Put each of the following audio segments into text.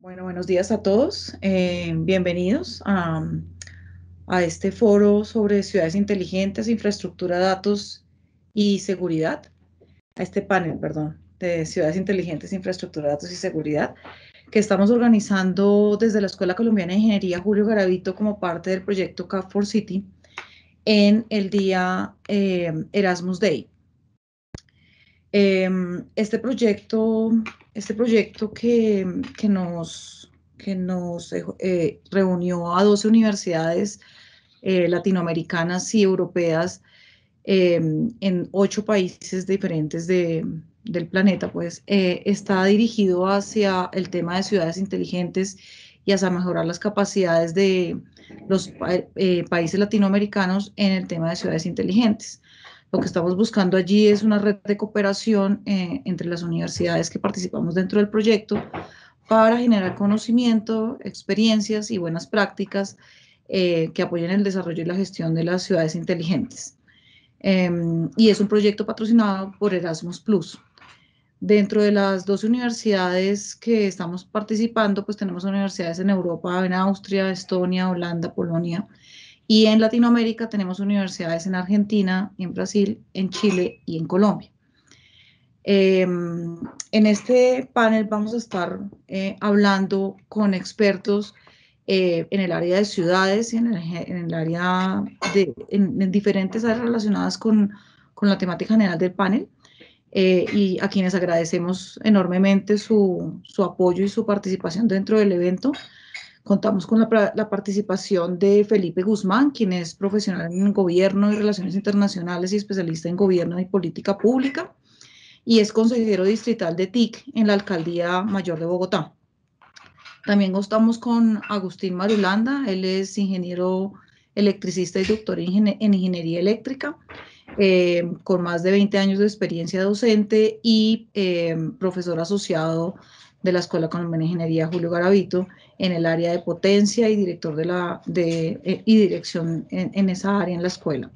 Bueno, buenos días a todos. Bienvenidos a este foro sobre ciudades inteligentes, infraestructura, datos y seguridad. A este panel, perdón, de ciudades inteligentes, infraestructura, datos y seguridad, que estamos organizando desde la Escuela Colombiana de Ingeniería Julio Garavito como parte del proyecto Cap for City en el día Erasmus Day. Este proyecto, este proyecto que nos reunió a 12 universidades latinoamericanas y europeas eh, en 8 países diferentes del planeta, pues está dirigido hacia el tema de ciudades inteligentes y hacia mejorar las capacidades de los países latinoamericanos en el tema de ciudades inteligentes. Lo que estamos buscando allí es una red de cooperación entre las universidades que participamos dentro del proyecto para generar conocimiento, experiencias y buenas prácticas que apoyen el desarrollo y la gestión de las ciudades inteligentes. Y es un proyecto patrocinado por Erasmus Plus. Dentro de las 12 universidades que estamos participando, pues tenemos universidades en Europa, en Austria, Estonia, Holanda, Polonia, y en Latinoamérica tenemos universidades en Argentina, en Brasil, en Chile y en Colombia. En este panel vamos a estar hablando con expertos en el área de ciudades y en el área en diferentes áreas relacionadas con la temática general del panel, y a quienes agradecemos enormemente su apoyo y su participación dentro del evento. Contamos con la participación de Felipe Guzmán, quien es profesional en gobierno y relaciones internacionales y especialista en gobierno y política pública, y es consejero distrital de TIC en la Alcaldía Mayor de Bogotá. También contamos con Agustín Marulanda, él es ingeniero electricista y doctor en ingeniería eléctrica, con más de 20 años de experiencia docente y profesor asociado de la Escuela Colombiana de Ingeniería Julio Garavito en el área de potencia y director y dirección en esa área en la escuela.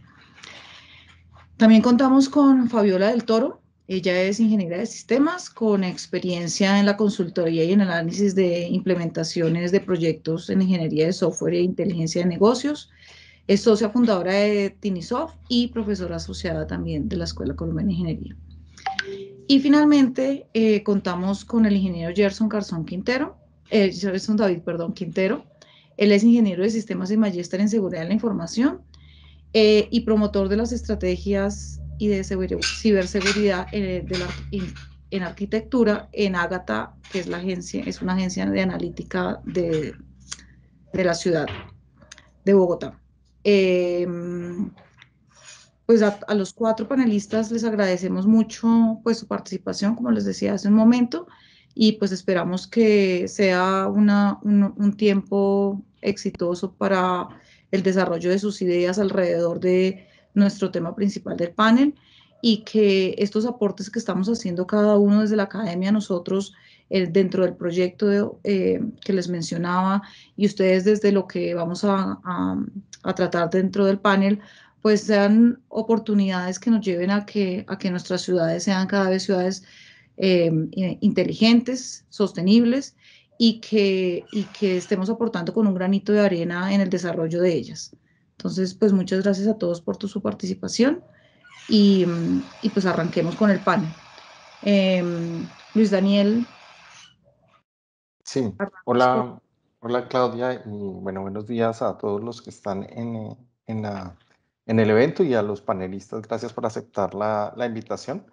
También contamos con Fabiola del Toro. Ella es ingeniera de sistemas con experiencia en la consultoría y en el análisis de implementaciones de proyectos en ingeniería de software e inteligencia de negocios. Es socia fundadora de Tinisoft y profesora asociada también de la Escuela Colombiana de Ingeniería. Y finalmente contamos con el ingeniero Gerson David, perdón, Quintero. Él es ingeniero de sistemas y magíster en seguridad de la información, y promotor de las estrategias y de ciberseguridad en arquitectura en Ágata, que es es una agencia de analítica de la ciudad de Bogotá. Pues a los 4 panelistas les agradecemos mucho pues su participación, como les decía hace un momento, y pues esperamos que sea un tiempo exitoso para el desarrollo de sus ideas alrededor de nuestro tema principal del panel, y que estos aportes que estamos haciendo cada uno desde la academia, nosotros dentro del proyecto que les mencionaba, y ustedes desde lo que vamos a tratar dentro del panel, pues sean oportunidades que nos lleven a que nuestras ciudades sean cada vez ciudades inteligentes, sostenibles, y que estemos aportando con un granito de arena en el desarrollo de ellas. Entonces, pues muchas gracias a todos por su participación, y pues arranquemos con el panel. Eh, Luis Daniel, Sí, arrancas con... hola, hola Claudia y bueno, buenos días a todos los que están en el evento y a los panelistas. Gracias por aceptar la invitación.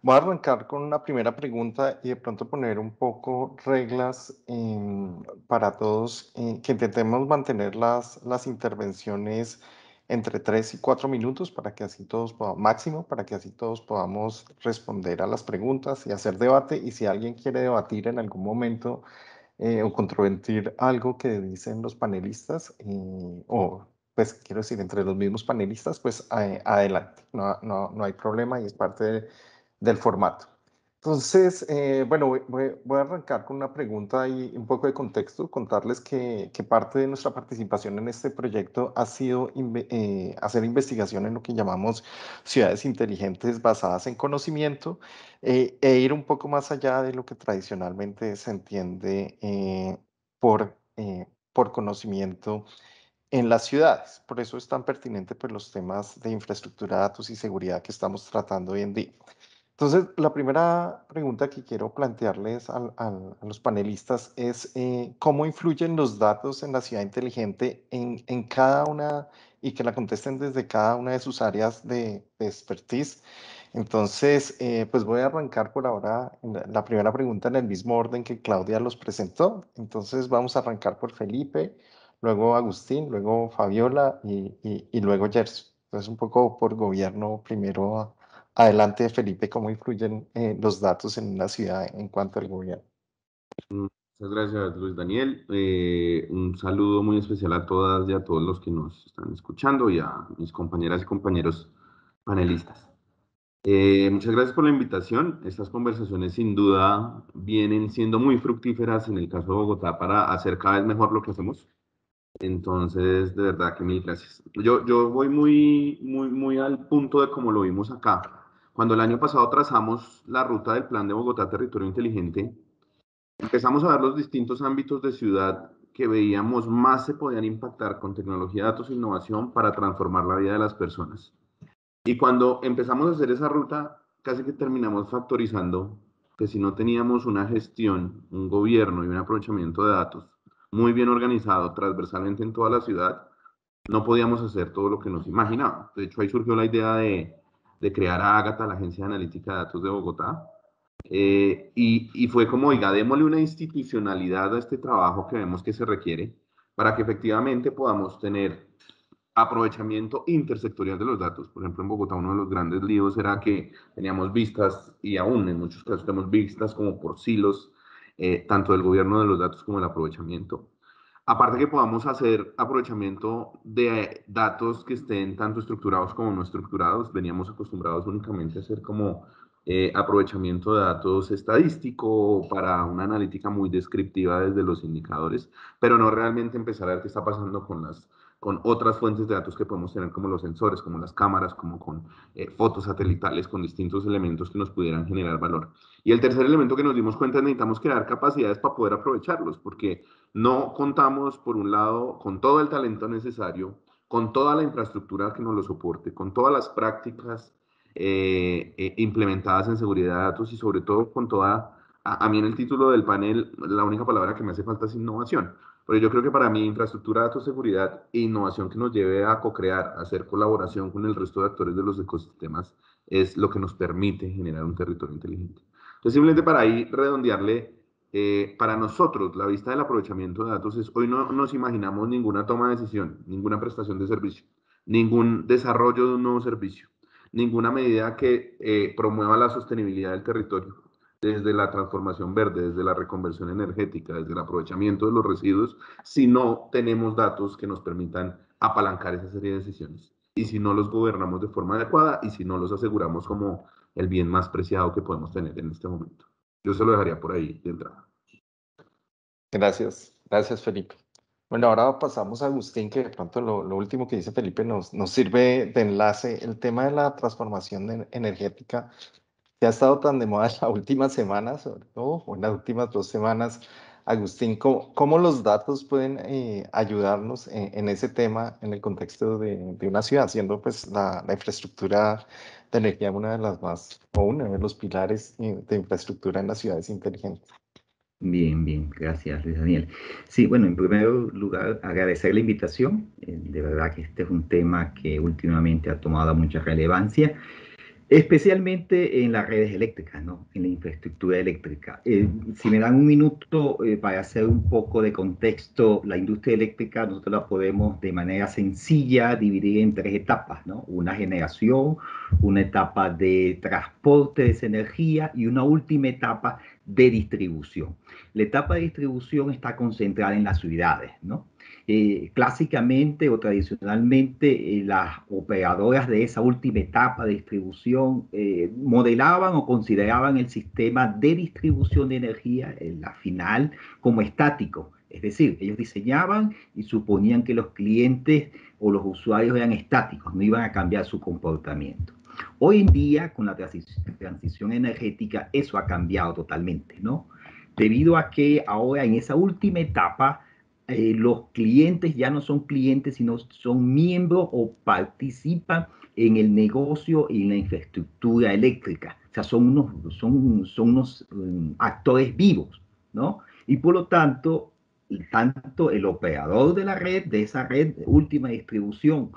Voy a arrancar con una primera pregunta y de pronto poner un poco reglas para todos, que intentemos mantener las intervenciones entre 3 y 4 minutos para que así todos podamos, máximo, para que así todos podamos responder a las preguntas y hacer debate. Y si alguien quiere debatir en algún momento, o controvertir algo que dicen los panelistas, o pues quiero decir, entre los mismos panelistas, pues adelante, no hay problema y es parte del formato. Entonces, bueno, voy a arrancar con una pregunta y un poco de contexto, contarles que parte de nuestra participación en este proyecto ha sido hacer investigación en lo que llamamos ciudades inteligentes basadas en conocimiento, e ir un poco más allá de lo que tradicionalmente se entiende por conocimiento en las ciudades. Por eso es tan pertinente pues, los temas de infraestructura, datos y seguridad que estamos tratando hoy en día. Entonces, la primera pregunta que quiero plantearles a los panelistas es cómo influyen los datos en la ciudad inteligente en cada una y que la contesten desde cada una de sus áreas de expertise. Entonces, pues voy a arrancar por ahora la primera pregunta en el mismo orden que Claudia los presentó. Entonces, vamos a arrancar por Felipe, luego Agustín, luego Fabiola y luego Gerson. Entonces, un poco por gobierno, primero. Adelante, Felipe, ¿cómo influyen los datos en una ciudad en cuanto al gobierno? Muchas gracias, Luis Daniel. Un saludo muy especial a todas y a todos los que nos están escuchando y a mis compañeras y compañeros panelistas. Muchas gracias por la invitación. Estas conversaciones sin duda vienen siendo muy fructíferas en el caso de Bogotá para hacer cada vez mejor lo que hacemos. Entonces, de verdad que mil gracias. Yo voy muy al punto de cómo lo vimos acá. Cuando el año pasado trazamos la ruta del Plan de Bogotá Territorio Inteligente, empezamos a ver los distintos ámbitos de ciudad que veíamos más se podían impactar con tecnología, datos e innovación para transformar la vida de las personas. Y cuando empezamos a hacer esa ruta, casi que terminamos factorizando que si no teníamos una gestión, un gobierno y un aprovechamiento de datos muy bien organizado transversalmente en toda la ciudad, no podíamos hacer todo lo que nos imaginábamos. De hecho, ahí surgió la idea de crear a Ágata, la Agencia de Analítica de Datos de Bogotá, y fue como, oiga, démosle una institucionalidad a este trabajo que vemos que se requiere para que efectivamente podamos tener aprovechamiento intersectorial de los datos. Por ejemplo, en Bogotá uno de los grandes líos era que teníamos vistas, y aún en muchos casos tenemos vistas como por silos, tanto del gobierno de los datos como el aprovechamiento. Aparte que podamos hacer aprovechamiento de datos que estén tanto estructurados como no estructurados, veníamos acostumbrados únicamente a hacer como aprovechamiento de datos estadístico para una analítica muy descriptiva desde los indicadores, pero no realmente empezar a ver qué está pasando con otras fuentes de datos que podemos tener como los sensores, como las cámaras, como con fotos satelitales, con distintos elementos que nos pudieran generar valor. Y el tercer elemento que nos dimos cuenta es necesitamos crear capacidades para poder aprovecharlos, porque no contamos, por un lado, con todo el talento necesario, con toda la infraestructura que nos lo soporte, con todas las prácticas implementadas en seguridad de datos y sobre todo con toda, a mí en el título del panel, la única palabra que me hace falta es innovación. Pero yo creo que para mí infraestructura, datos, seguridad e innovación que nos lleve a co-crear, a hacer colaboración con el resto de actores de los ecosistemas, es lo que nos permite generar un territorio inteligente. Entonces, simplemente para ahí redondearle, para nosotros la vista del aprovechamiento de datos es, hoy no nos imaginamos ninguna toma de decisión, ninguna prestación de servicio, ningún desarrollo de un nuevo servicio, ninguna medida que promueva la sostenibilidad del territorio, desde la transformación verde, desde la reconversión energética, desde el aprovechamiento de los residuos, si no tenemos datos que nos permitan apalancar esa serie de decisiones. Y si no los gobernamos de forma adecuada y si no los aseguramos como el bien más preciado que podemos tener en este momento. Yo se lo dejaría por ahí de entrada. Gracias, Felipe. Bueno, ahora pasamos a Agustín, que de pronto lo último que dice Felipe nos sirve de enlace. El tema de la transformación energética que ha estado tan de moda en la última semana, sobre todo, o en las últimas 2 semanas. Agustín, ¿cómo los datos pueden ayudarnos en ese tema en el contexto de una ciudad, siendo pues la infraestructura de energía una de las más, o uno de los pilares de infraestructura en las ciudades inteligentes? Bien, gracias Luis Daniel. Sí, bueno, en primer lugar, agradecer la invitación. De verdad que este es un tema que últimamente ha tomado mucha relevancia, especialmente en las redes eléctricas, ¿no? En la infraestructura eléctrica. Si me dan un minuto para hacer un poco de contexto, la industria eléctrica nosotros la podemos de manera sencilla dividir en 3 etapas, ¿no? Una generación, una etapa de transporte de esa energía y una última etapa de distribución. La etapa de distribución está concentrada en las ciudades, ¿no? Clásicamente o tradicionalmente las operadoras de esa última etapa de distribución modelaban o consideraban el sistema de distribución de energía, la final, como estático. Es decir, ellos diseñaban y suponían que los clientes o los usuarios eran estáticos, no iban a cambiar su comportamiento. Hoy en día, con la transición energética, eso ha cambiado totalmente, ¿no? debido a que ahora en esa última etapa los clientes ya no son clientes, sino son miembros o participan en el negocio y en la infraestructura eléctrica. O sea, son unos actores vivos, ¿no? Y por lo tanto el operador de la red, de esa red de última distribución,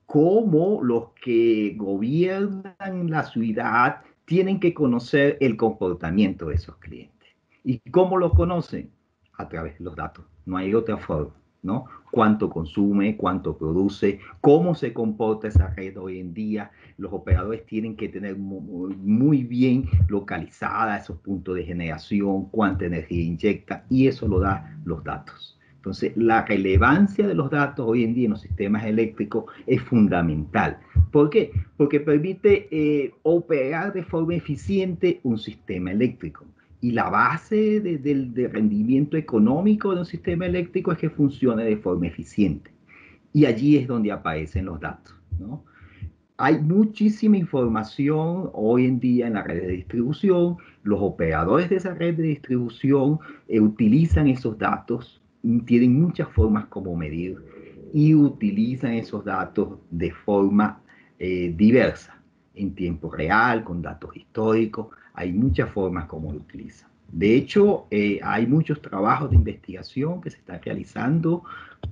como los que gobiernan la ciudad, tienen que conocer el comportamiento de esos clientes. ¿Y cómo lo conocen? A través de los datos. No hay otra forma, ¿no? Cuánto consume, cuánto produce, cómo se comporta esa red hoy en día. Los operadores tienen que tener muy bien localizada esos puntos de generación, cuánta energía inyecta, y eso lo da los datos. Entonces, la relevancia de los datos hoy en día en los sistemas eléctricos es fundamental. ¿Por qué? Porque permite operar de forma eficiente un sistema eléctrico. Y la base de rendimiento económico de un sistema eléctrico es que funcione de forma eficiente. Y allí es donde aparecen los datos, ¿no? Hay muchísima información hoy en día en la red de distribución. Los operadores de esa red de distribución utilizan esos datos, tienen muchas formas como medir y utilizan esos datos de forma diversa, en tiempo real, con datos históricos. Hay muchas formas como lo utilizan. De hecho, hay muchos trabajos de investigación que se están realizando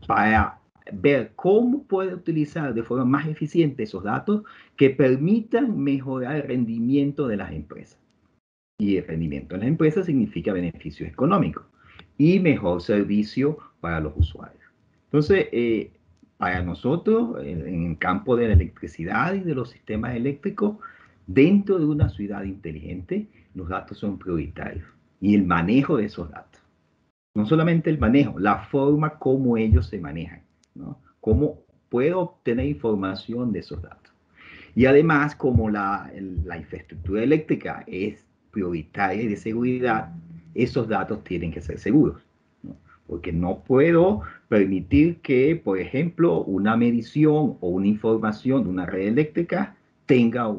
para ver cómo puede utilizar de forma más eficiente esos datos que permitan mejorar el rendimiento de las empresas. Y el rendimiento de las empresas significa beneficios económicos y mejor servicio para los usuarios. Entonces, para nosotros, en el campo de la electricidad y de los sistemas eléctricos, dentro de una ciudad inteligente, los datos son prioritarios y el manejo de esos datos. No solamente el manejo, la forma como ellos se manejan, ¿no? Cómo puedo obtener información de esos datos. Y además, como la infraestructura eléctrica es prioritaria y de seguridad, esos datos tienen que ser seguros, ¿no? Porque no puedo permitir que, por ejemplo, una medición o una información de una red eléctrica tenga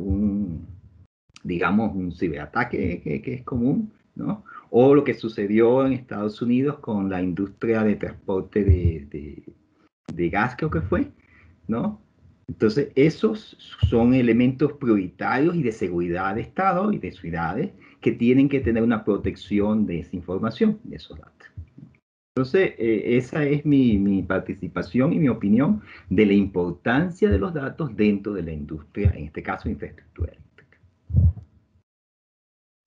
digamos, un ciberataque que es común, ¿no? O lo que sucedió en Estados Unidos con la industria de transporte de gas, creo que fue, ¿no? Entonces, esos son elementos prioritarios y de seguridad de Estado y de ciudades que tienen que tener una protección de esa información, de esos datos. Entonces, esa es mi participación y mi opinión de la importancia de los datos dentro de la industria, en este caso, infraestructura eléctrica.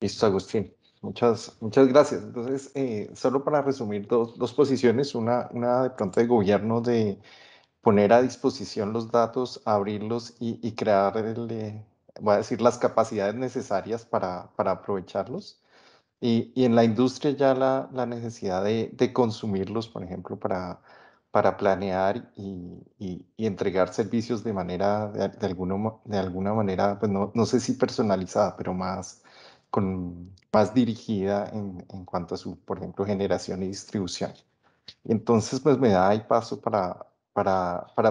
Listo, Agustín. Muchas gracias. Entonces, solo para resumir dos posiciones, una de pronto de gobierno de poner a disposición los datos, abrirlos y crear, voy a decir, las capacidades necesarias para aprovecharlos. Y en la industria ya la necesidad de consumirlos, por ejemplo, para planear y entregar servicios de manera, de alguna manera, pues no sé si personalizada, pero más dirigida en cuanto a su, por ejemplo, generación y distribución. Y entonces, pues me da ahí paso para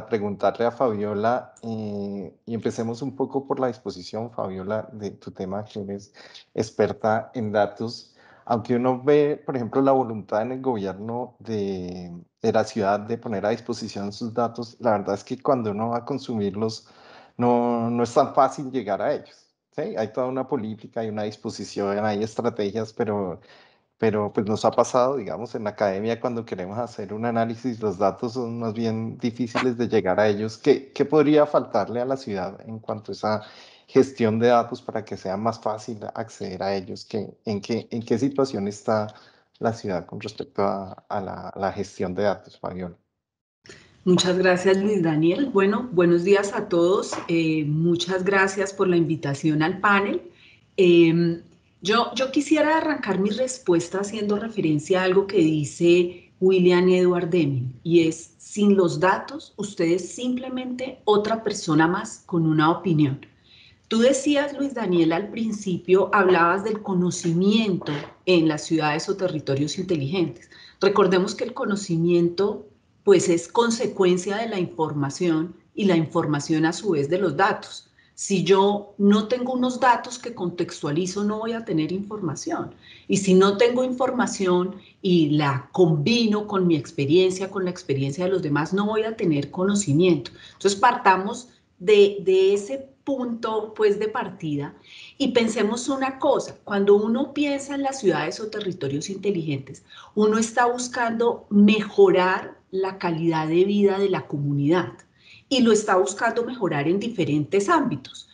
preguntarle a Fabiola, y empecemos un poco por la disposición, Fabiola, de tu tema, que eres experta en datos. Aunque uno ve, por ejemplo, la voluntad en el gobierno de la ciudad de poner a disposición sus datos, la verdad es que cuando uno va a consumirlos, no es tan fácil llegar a ellos. ¿Sí? Hay toda una política, hay una disposición, hay estrategias, pero pues nos ha pasado, digamos, en la academia cuando queremos hacer un análisis, los datos son más bien difíciles de llegar a ellos. ¿Qué podría faltarle a la ciudad en cuanto a esa gestión de datos para que sea más fácil acceder a ellos? ¿En qué situación está la ciudad con respecto a la gestión de datos, Fabiola? Muchas gracias, Luis Daniel. Bueno, buenos días a todos. Muchas gracias por la invitación al panel. Yo quisiera arrancar mi respuesta haciendo referencia a algo que dice William Edward Deming, y es: sin los datos, usted es simplemente otra persona más con una opinión. Tú decías, Luis Daniel, al principio hablabas del conocimiento en las ciudades o territorios inteligentes. Recordemos que el conocimiento pues es consecuencia de la información y la información a su vez de los datos. Si yo no tengo unos datos que contextualizo, no voy a tener información. Y si no tengo información y la combino con mi experiencia, con la experiencia de los demás, no voy a tener conocimiento. Entonces partamos de ese punto pues de partida y pensemos una cosa, cuando uno piensa en las ciudades o territorios inteligentes, uno está buscando mejorar la calidad de vida de la comunidad y lo está buscando mejorar en diferentes ámbitos.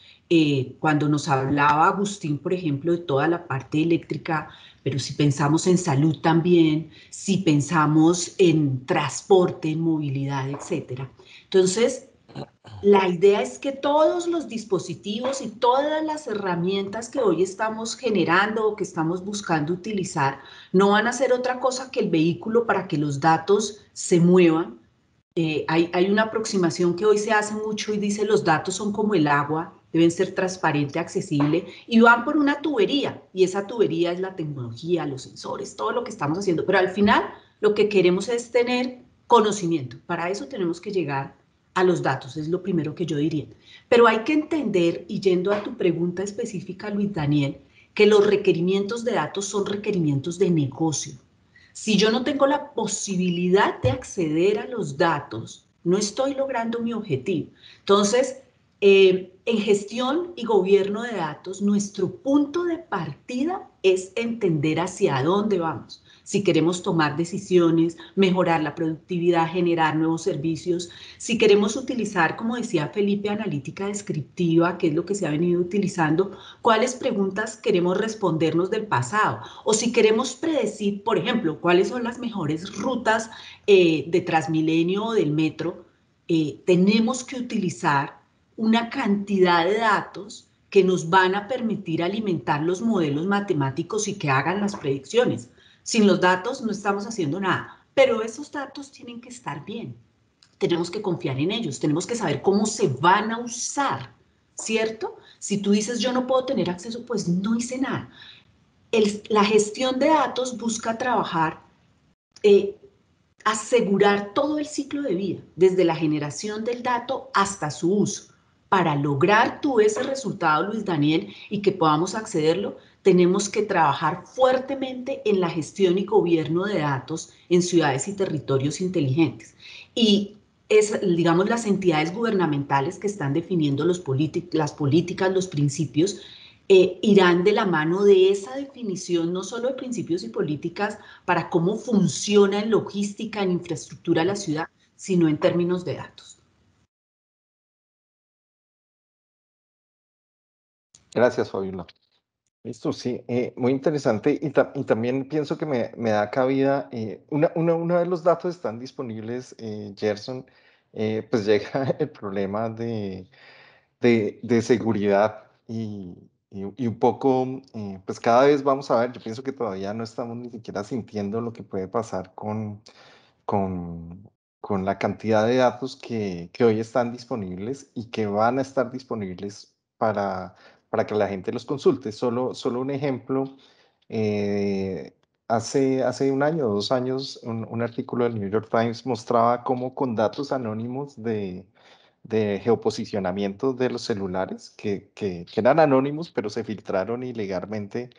Cuando nos hablaba Agustín, por ejemplo, de toda la parte eléctrica, pero si pensamos en salud también, si pensamos en transporte, en movilidad, etcétera. Entonces, la idea es que todos los dispositivos y todas las herramientas que hoy estamos generando o que estamos buscando utilizar no van a ser otra cosa que el vehículo para que los datos se muevan. Hay una aproximación que hoy se hace mucho y dice los datos son como el agua, deben ser transparente, accesible y van por una tubería y esa tubería es la tecnología, los sensores, todo lo que estamos haciendo, pero al final lo que queremos es tener conocimiento. Para eso tenemos que llegar a los datos, es lo primero que yo diría. Pero hay que entender, y yendo a tu pregunta específica, Luis Daniel, que los requerimientos de datos son requerimientos de negocio. Si yo no tengo la posibilidad de acceder a los datos, no estoy logrando mi objetivo. Entonces, en gestión y gobierno de datos, nuestro punto de partida es entender hacia dónde vamos. Si queremos tomar decisiones, mejorar la productividad, generar nuevos servicios, si queremos utilizar, como decía Felipe, analítica descriptiva, que es lo que se ha venido utilizando, cuáles preguntas queremos respondernos del pasado, o si queremos predecir, por ejemplo, cuáles son las mejores rutas de Transmilenio o del metro, tenemos que utilizar una cantidad de datos que nos van a permitir alimentar los modelos matemáticos y que hagan las predicciones. Sin los datos no estamos haciendo nada, pero esos datos tienen que estar bien. Tenemos que confiar en ellos, tenemos que saber cómo se van a usar, ¿cierto? Si tú dices yo no puedo tener acceso, pues no hice nada. La gestión de datos busca trabajar, asegurar todo el ciclo de vida, desde la generación del dato hasta su uso. Para lograr tú ese resultado, Luis Daniel, y que podamos accederlo, tenemos que trabajar fuertemente en la gestión y gobierno de datos en ciudades y territorios inteligentes. Y es, digamos, las entidades gubernamentales que están definiendo las políticas, los principios, irán de la mano de esa definición, no solo de principios y políticas para cómo funciona en logística, en infraestructura la ciudad, sino en términos de datos. Gracias, Fabiola. Listo, sí, muy interesante y también pienso que me da cabida, uno de los datos están disponibles, Gerson, pues llega el problema de seguridad y un poco, pues cada vez vamos a ver, yo pienso que todavía no estamos ni siquiera sintiendo lo que puede pasar con, con la cantidad de datos que hoy están disponibles y que van a estar disponibles para que la gente los consulte. Solo un ejemplo, hace un año o 2 años, un artículo del New York Times mostraba cómo con datos anónimos de geoposicionamiento de los celulares, que eran anónimos, pero se filtraron ilegalmente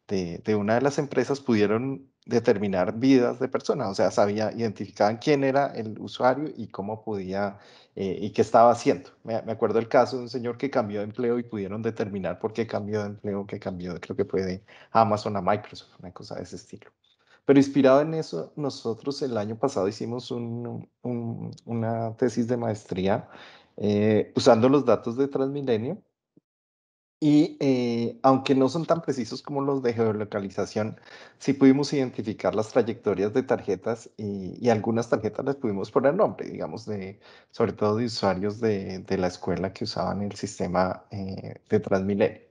de una de las empresas, pudieron determinar vidas de personas, o sea, identificaban quién era el usuario y cómo podía y qué estaba haciendo. Me acuerdo el caso de un señor que cambió de empleo y pudieron determinar por qué cambió de empleo, creo que fue de Amazon a Microsoft, una cosa de ese estilo. Pero inspirado en eso, nosotros el año pasado hicimos una tesis de maestría usando los datos de Transmilenio y aunque no son tan precisos como los de geolocalización, sí pudimos identificar las trayectorias de tarjetas y algunas tarjetas les pudimos poner nombre, digamos, sobre todo de usuarios de la escuela que usaban el sistema de Transmilenio.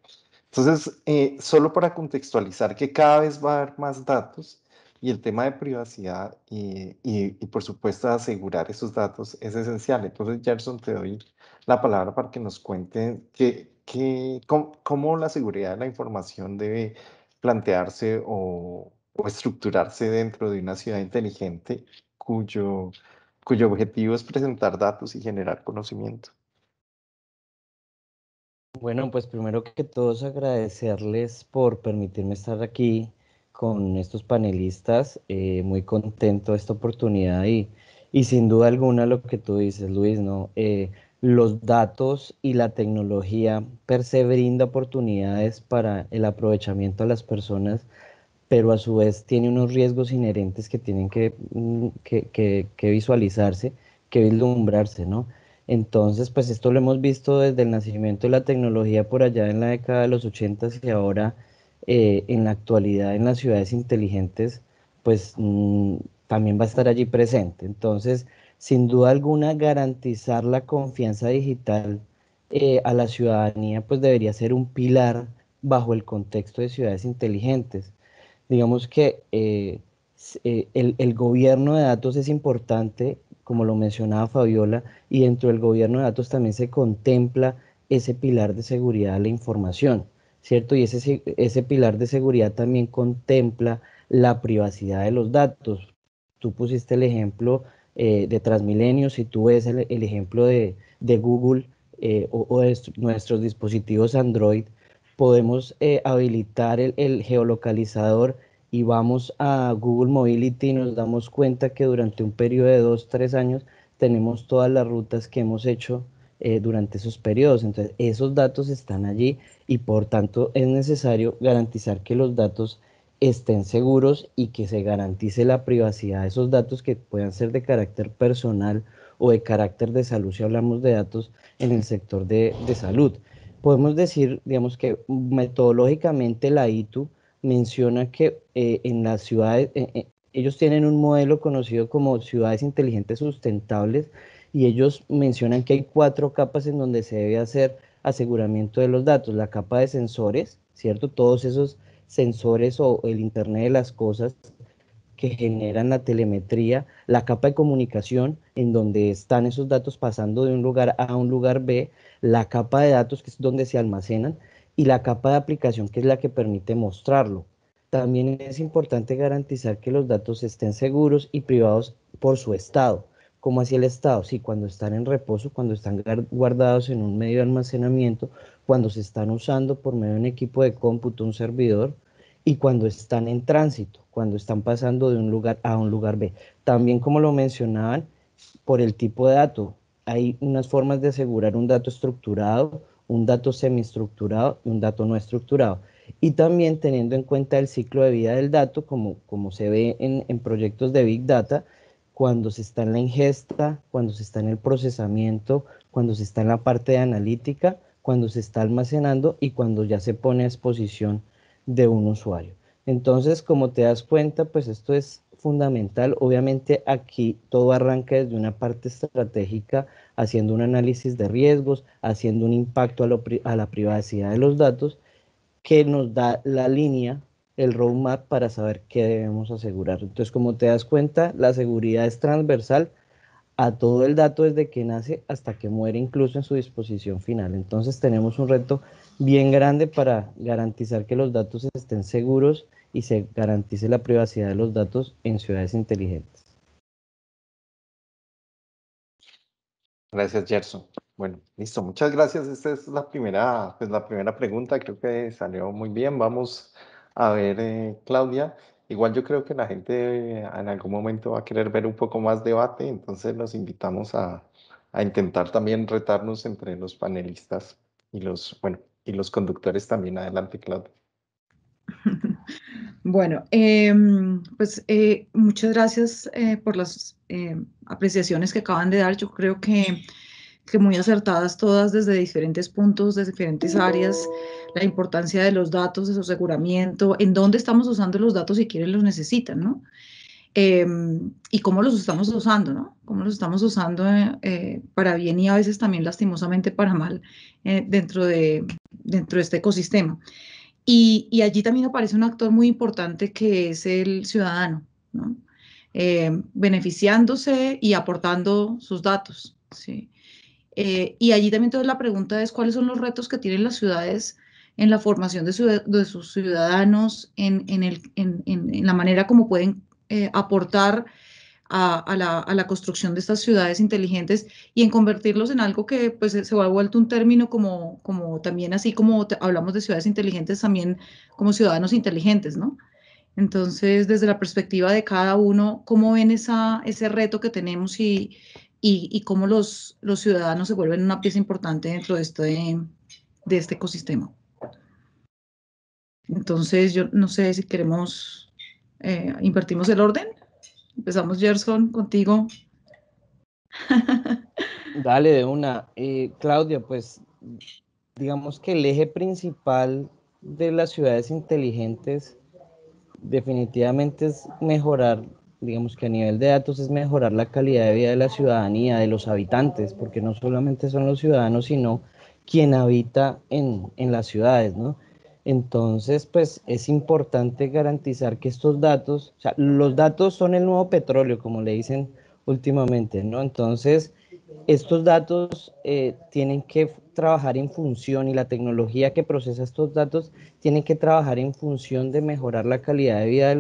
Entonces, solo para contextualizar que cada vez va a haber más datos y el tema de privacidad y por supuesto asegurar esos datos es esencial. Entonces, Gerson, te doy la palabra para que nos cuente cómo la seguridad de la información debe plantearse o estructurarse dentro de una ciudad inteligente cuyo objetivo es presentar datos y generar conocimiento. Bueno, pues primero que todo agradecerles por permitirme estar aquí con estos panelistas, muy contento de esta oportunidad y sin duda alguna lo que tú dices, Luis, ¿no? Los datos y la tecnología per se brinda oportunidades para el aprovechamiento a las personas, pero a su vez tiene unos riesgos inherentes que tienen que visualizarse, que vislumbrarse, ¿no? Entonces, pues esto lo hemos visto desde el nacimiento de la tecnología por allá en la década de los 80 y ahora en la actualidad en las ciudades inteligentes, pues también va a estar allí presente. Entonces, sin duda alguna, garantizar la confianza digital a la ciudadanía, pues debería ser un pilar bajo el contexto de ciudades inteligentes. Digamos que el gobierno de datos es importante, como lo mencionaba Fabiola, y dentro del gobierno de datos también se contempla ese pilar de seguridad de la información, ¿cierto? Y ese pilar de seguridad también contempla la privacidad de los datos. Tú pusiste el ejemplo de Transmilenio, si tú ves el ejemplo de Google o de nuestros dispositivos Android, podemos habilitar el geolocalizador y vamos a Google Mobility y nos damos cuenta que durante un periodo de 2, 3 años tenemos todas las rutas que hemos hecho durante esos periodos. Entonces, esos datos están allí y por tanto es necesario garantizar que los datos estén seguros y que se garantice la privacidad de esos datos que puedan ser de carácter personal o de carácter de salud si hablamos de datos en el sector de salud. Podemos decir, digamos que metodológicamente la ITU menciona que en las ciudades, ellos tienen un modelo conocido como ciudades inteligentes sustentables y ellos mencionan que hay 4 capas en donde se debe hacer aseguramiento de los datos. La capa de sensores, ¿cierto? Todos esos sensores o el Internet de las cosas que generan la telemetría, la capa de comunicación en donde están esos datos pasando de un lugar A a un lugar B, la capa de datos que es donde se almacenan y la capa de aplicación que es la que permite mostrarlo. También es importante garantizar que los datos estén seguros y privados por su estado. ¿Cómo así el estado? Sí, cuando están en reposo, cuando están guardados en un medio de almacenamiento, cuando se están usando por medio de un equipo de cómputo, un servidor, y cuando están en tránsito, cuando están pasando de un lugar A a un lugar B. También, como lo mencionaban, por el tipo de dato, hay unas formas de asegurar un dato estructurado, un dato semiestructurado y un dato no estructurado. Y también teniendo en cuenta el ciclo de vida del dato, como se ve en proyectos de Big Data, cuando se está en la ingesta, cuando se está en el procesamiento, cuando se está en la parte de analítica, cuando se está almacenando y cuando ya se pone a exposición de un usuario. Entonces, como te das cuenta, pues esto es fundamental. Obviamente aquí todo arranca desde una parte estratégica, haciendo un análisis de riesgos, haciendo un impacto a la privacidad de los datos, que nos da la línea, el roadmap para saber qué debemos asegurar. Entonces, como te das cuenta, la seguridad es transversal a todo el dato desde que nace hasta que muere, incluso en su disposición final. Entonces tenemos un reto bien grande para garantizar que los datos estén seguros y se garantice la privacidad de los datos en ciudades inteligentes. Gracias, Gerson. Bueno, listo, muchas gracias. Esta es la primera pregunta, creo que salió muy bien. Vamos a ver, Claudia. Igual yo creo que la gente en algún momento va a querer ver un poco más debate, entonces los invitamos a intentar también retarnos entre los panelistas y los conductores también. Adelante, Claudia. Bueno, pues muchas gracias por las apreciaciones que acaban de dar. Yo creo que muy acertadas todas desde diferentes puntos, desde diferentes áreas, la importancia de los datos, de su aseguramiento, en dónde estamos usando los datos y quiénes los necesitan, ¿no? Y cómo los estamos usando, ¿no? Cómo los estamos usando para bien y a veces también lastimosamente para mal dentro de este ecosistema. Y allí también aparece un actor muy importante que es el ciudadano, ¿no? Beneficiándose y aportando sus datos, ¿sí? Y allí también entonces la pregunta es cuáles son los retos que tienen las ciudades en la formación de sus ciudadanos, en la manera como pueden aportar a la construcción de estas ciudades inteligentes y en convertirlos en algo que pues se ha vuelto un término como también así como hablamos de ciudades inteligentes, también como ciudadanos inteligentes, ¿no? Entonces, desde la perspectiva de cada uno, ¿cómo ven ese reto que tenemos y cómo los ciudadanos se vuelven una pieza importante dentro de este ecosistema? Entonces, yo no sé si queremos, invertimos el orden. Empezamos, Gerson, contigo. Dale de una. Claudia, pues digamos que el eje principal de las ciudades inteligentes definitivamente es mejorar, digamos que a nivel de datos es mejorar la calidad de vida de la ciudadanía, de los habitantes, porque no solamente son los ciudadanos, sino quien habita en las ciudades, ¿no? Entonces, pues es importante garantizar que estos datos, o sea, los datos son el nuevo petróleo, como le dicen últimamente, ¿no? Entonces, estos datos tienen que trabajar en función y la tecnología que procesa estos datos tiene que trabajar en función de mejorar la calidad de vida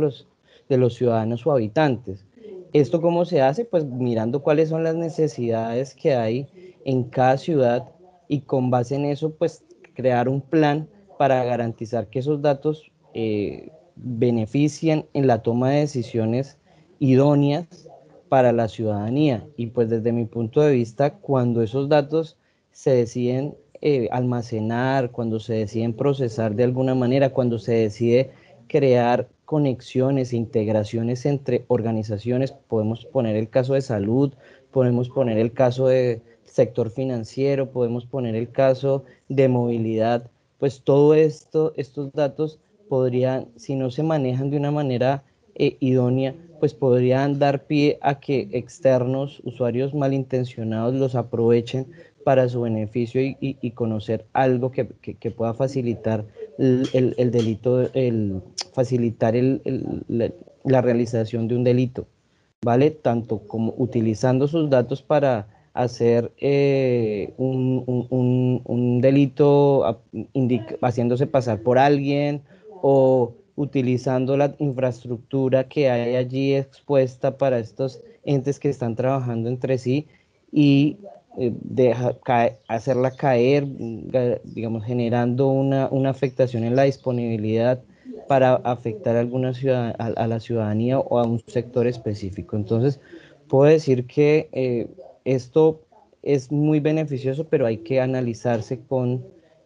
de los ciudadanos o habitantes. ¿Esto cómo se hace? Pues mirando cuáles son las necesidades que hay en cada ciudad y con base en eso, pues crear un plan para garantizar que esos datos beneficien en la toma de decisiones idóneas para la ciudadanía. Y pues desde mi punto de vista, cuando esos datos se deciden almacenar, cuando se deciden procesar de alguna manera, cuando se decide crear conexiones e integraciones entre organizaciones, podemos poner el caso de salud, podemos poner el caso de sector financiero, podemos poner el caso de movilidad, pues todo esto, estos datos podrían, si no se manejan de una manera idónea, pues podrían dar pie a que externos, usuarios malintencionados los aprovechen para su beneficio y conocer algo que pueda facilitar el delito, facilitar la realización de un delito, ¿vale? Tanto como utilizando sus datos para hacer un delito haciéndose pasar por alguien o utilizando la infraestructura que hay allí expuesta para estos entes que están trabajando entre sí y hacerla caer, digamos, generando una afectación en la disponibilidad para afectar a alguna a la ciudadanía o a un sector específico. Entonces, puedo decir que esto es muy beneficioso, pero hay que analizarse con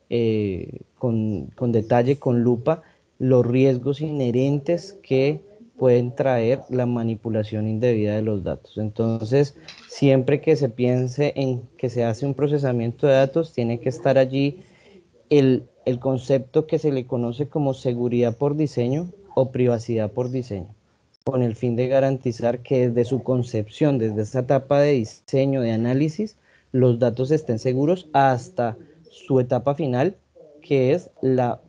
detalle, con lupa, los riesgos inherentes que pueden traer la manipulación indebida de los datos. Entonces, siempre que se piense en que se hace un procesamiento de datos, tiene que estar allí el concepto que se le conoce como seguridad por diseño o privacidad por diseño, con el fin de garantizar que desde su concepción, desde esa etapa de diseño, de análisis, los datos estén seguros hasta su etapa final, que es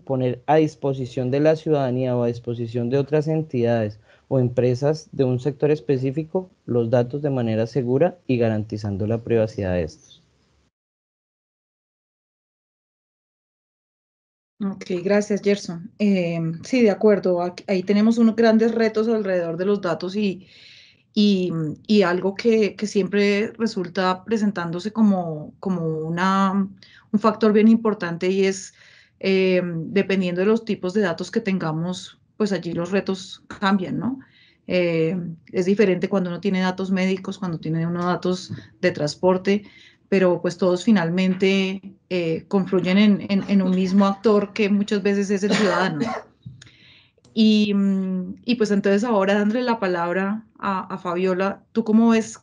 poner a disposición de la ciudadanía o a disposición de otras entidades o empresas de un sector específico los datos de manera segura y garantizando la privacidad de estos. Ok, gracias, Gerson. Sí, de acuerdo. Ahí tenemos unos grandes retos alrededor de los datos y algo que siempre resulta presentándose como un factor bien importante y es, dependiendo de los tipos de datos que tengamos, pues allí los retos cambian, ¿no? Es diferente cuando uno tiene datos médicos, cuando tiene uno datos de transporte, pero pues todos finalmente confluyen en un mismo actor que muchas veces es el ciudadano. Y pues entonces ahora dándole la palabra a Fabiola, ¿tú cómo ves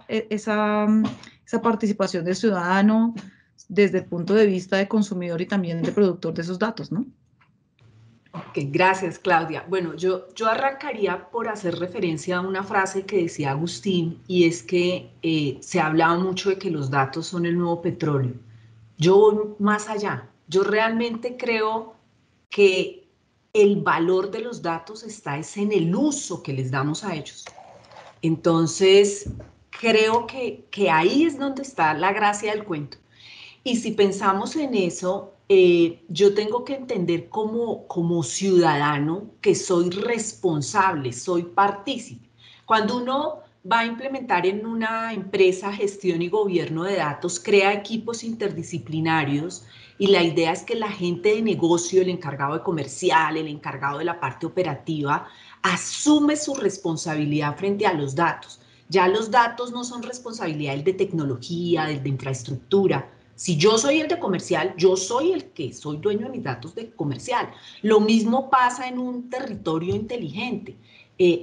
esa participación del ciudadano desde el punto de vista de consumidor y también de productor de esos datos, ¿no? Ok, gracias, Claudia. Bueno, yo arrancaría por hacer referencia a una frase que decía Agustín, y es que se hablaba mucho de que los datos son el nuevo petróleo. Yo voy más allá. Yo realmente creo que el valor de los datos está en el uso que les damos a ellos. Entonces, creo que ahí es donde está la gracia del cuento. Y si pensamos en eso, yo tengo que entender como ciudadano que soy responsable, soy partícipe. Cuando uno va a implementar en una empresa gestión y gobierno de datos, crea equipos interdisciplinarios y la idea es que la gente de negocio, el encargado de comercial, el encargado de la parte operativa, asume su responsabilidad frente a los datos. Ya los datos no son responsabilidad del de tecnología, del de infraestructura. Si yo soy el de comercial, yo soy el que soy dueño de mis datos de comercial. Lo mismo pasa en un territorio inteligente.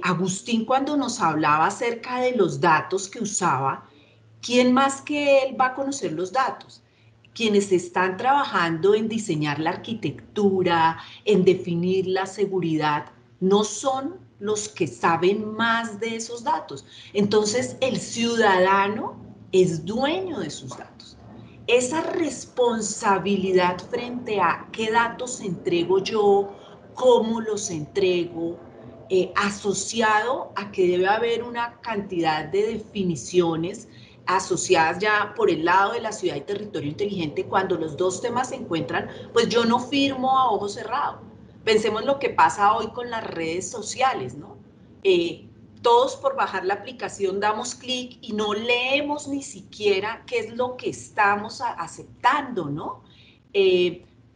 Agustín, cuando nos hablaba acerca de los datos que usaba, ¿quién más que él va a conocer los datos? Quienes están trabajando en diseñar la arquitectura, en definir la seguridad, no son los que saben más de esos datos. Entonces, el ciudadano es dueño de sus datos. Esa responsabilidad frente a qué datos entrego yo, cómo los entrego, asociado a que debe haber una cantidad de definiciones asociadas ya por el lado de la ciudad y territorio inteligente. Cuando los dos temas se encuentran, pues yo no firmo a ojo cerrado. Pensemos lo que pasa hoy con las redes sociales, ¿no? Todos por bajar la aplicación damos clic y no leemos ni siquiera qué es lo que estamos aceptando, ¿no?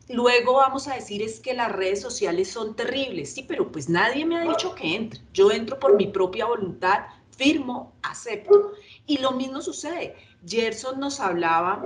Luego vamos a decir es que las redes sociales son terribles. Sí, pero pues nadie me ha dicho que entre. Yo entro por mi propia voluntad, firmo, acepto. Y lo mismo sucede. Gerson nos hablaba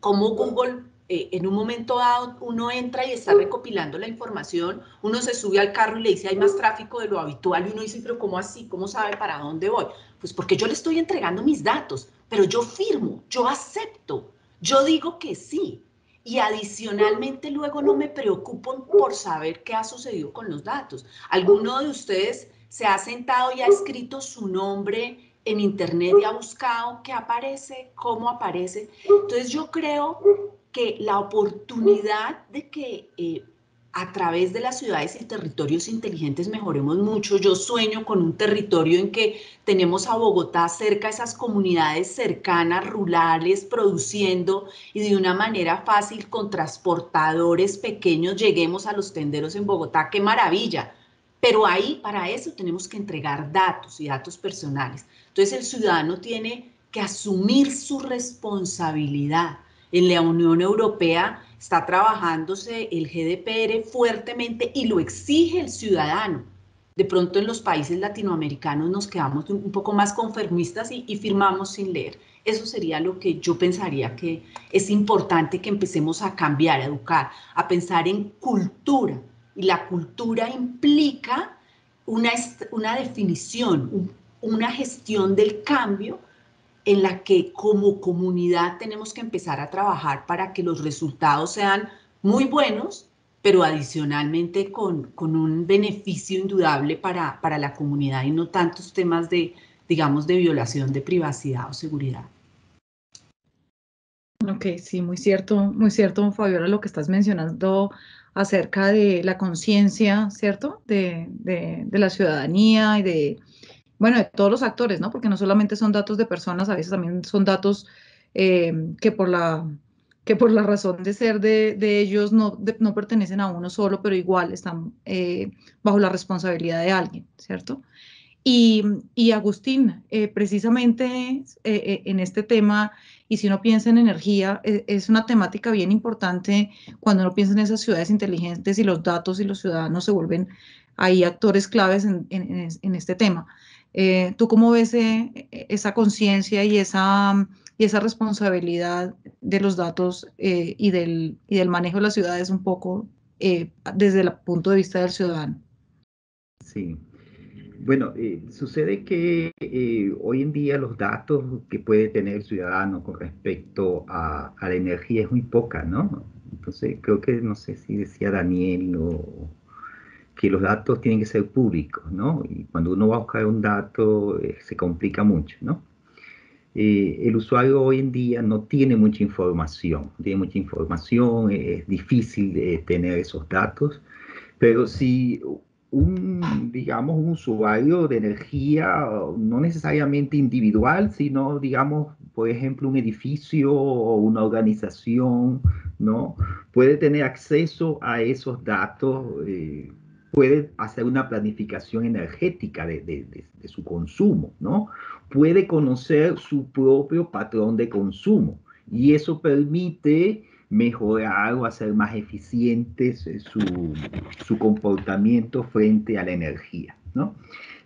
cómo Google, en un momento dado, uno entra y está recopilando la información, uno se sube al carro y le dice hay más tráfico de lo habitual y uno dice, pero ¿cómo así? ¿Cómo sabe para dónde voy? Pues porque yo le estoy entregando mis datos, pero yo firmo, yo acepto, yo digo que sí. Y adicionalmente luego no me preocupo por saber qué ha sucedido con los datos. ¿Alguno de ustedes se ha sentado y ha escrito su nombre en internet y ha buscado qué aparece, cómo aparece? Entonces yo creo que la oportunidad de que a través de las ciudades y territorios inteligentes mejoremos mucho. Yo sueño con un territorio en que tenemos a Bogotá cerca, esas comunidades cercanas, rurales, produciendo y de una manera fácil con transportadores pequeños lleguemos a los tenderos en Bogotá. ¡Qué maravilla! Pero ahí, para eso, tenemos que entregar datos y datos personales. Entonces, el ciudadano tiene que asumir su responsabilidad. En la Unión Europea está trabajándose el GDPR fuertemente y lo exige el ciudadano. De pronto en los países latinoamericanos nos quedamos un poco más conformistas y firmamos sin leer. Eso sería lo que yo pensaría que es importante que empecemos a cambiar, a educar, a pensar en cultura. Y la cultura implica una definición, una gestión del cambio en la que como comunidad tenemos que empezar a trabajar para que los resultados sean muy buenos, pero adicionalmente con un beneficio indudable para la comunidad y no tantos temas de, digamos, de violación de privacidad o seguridad. Ok, sí, muy cierto, Fabiola, lo que estás mencionando acerca de la conciencia, ¿cierto? De la ciudadanía y de, bueno, de todos los actores, ¿no? Porque no solamente son datos de personas, a veces también son datos que por la razón de ser de ellos no pertenecen a uno solo, pero igual están bajo la responsabilidad de alguien, ¿cierto? Y Agustín, precisamente en este tema, y si uno piensa en energía, es una temática bien importante cuando uno piensa en esas ciudades inteligentes y los datos y los ciudadanos se vuelven ahí actores claves en este tema. ¿Tú cómo ves esa conciencia y esa responsabilidad de los datos y del manejo de las ciudades un poco desde el punto de vista del ciudadano? Sí. Bueno, sucede que hoy en día los datos que puede tener el ciudadano con respecto a la energía es muy poca, ¿no? Entonces creo que, no sé si decía Daniel que los datos tienen que ser públicos, ¿no? Y cuando uno va a buscar un dato se complica mucho, ¿no? El usuario hoy en día no tiene mucha información, es difícil tener esos datos, pero si digamos, un usuario de energía, no necesariamente individual, sino, digamos, por ejemplo, un edificio o una organización, ¿no? Puede tener acceso a esos datos puede hacer una planificación energética de su consumo, ¿no? Puede conocer su propio patrón de consumo y eso permite mejorar o hacer más eficientes su comportamiento frente a la energía, ¿no?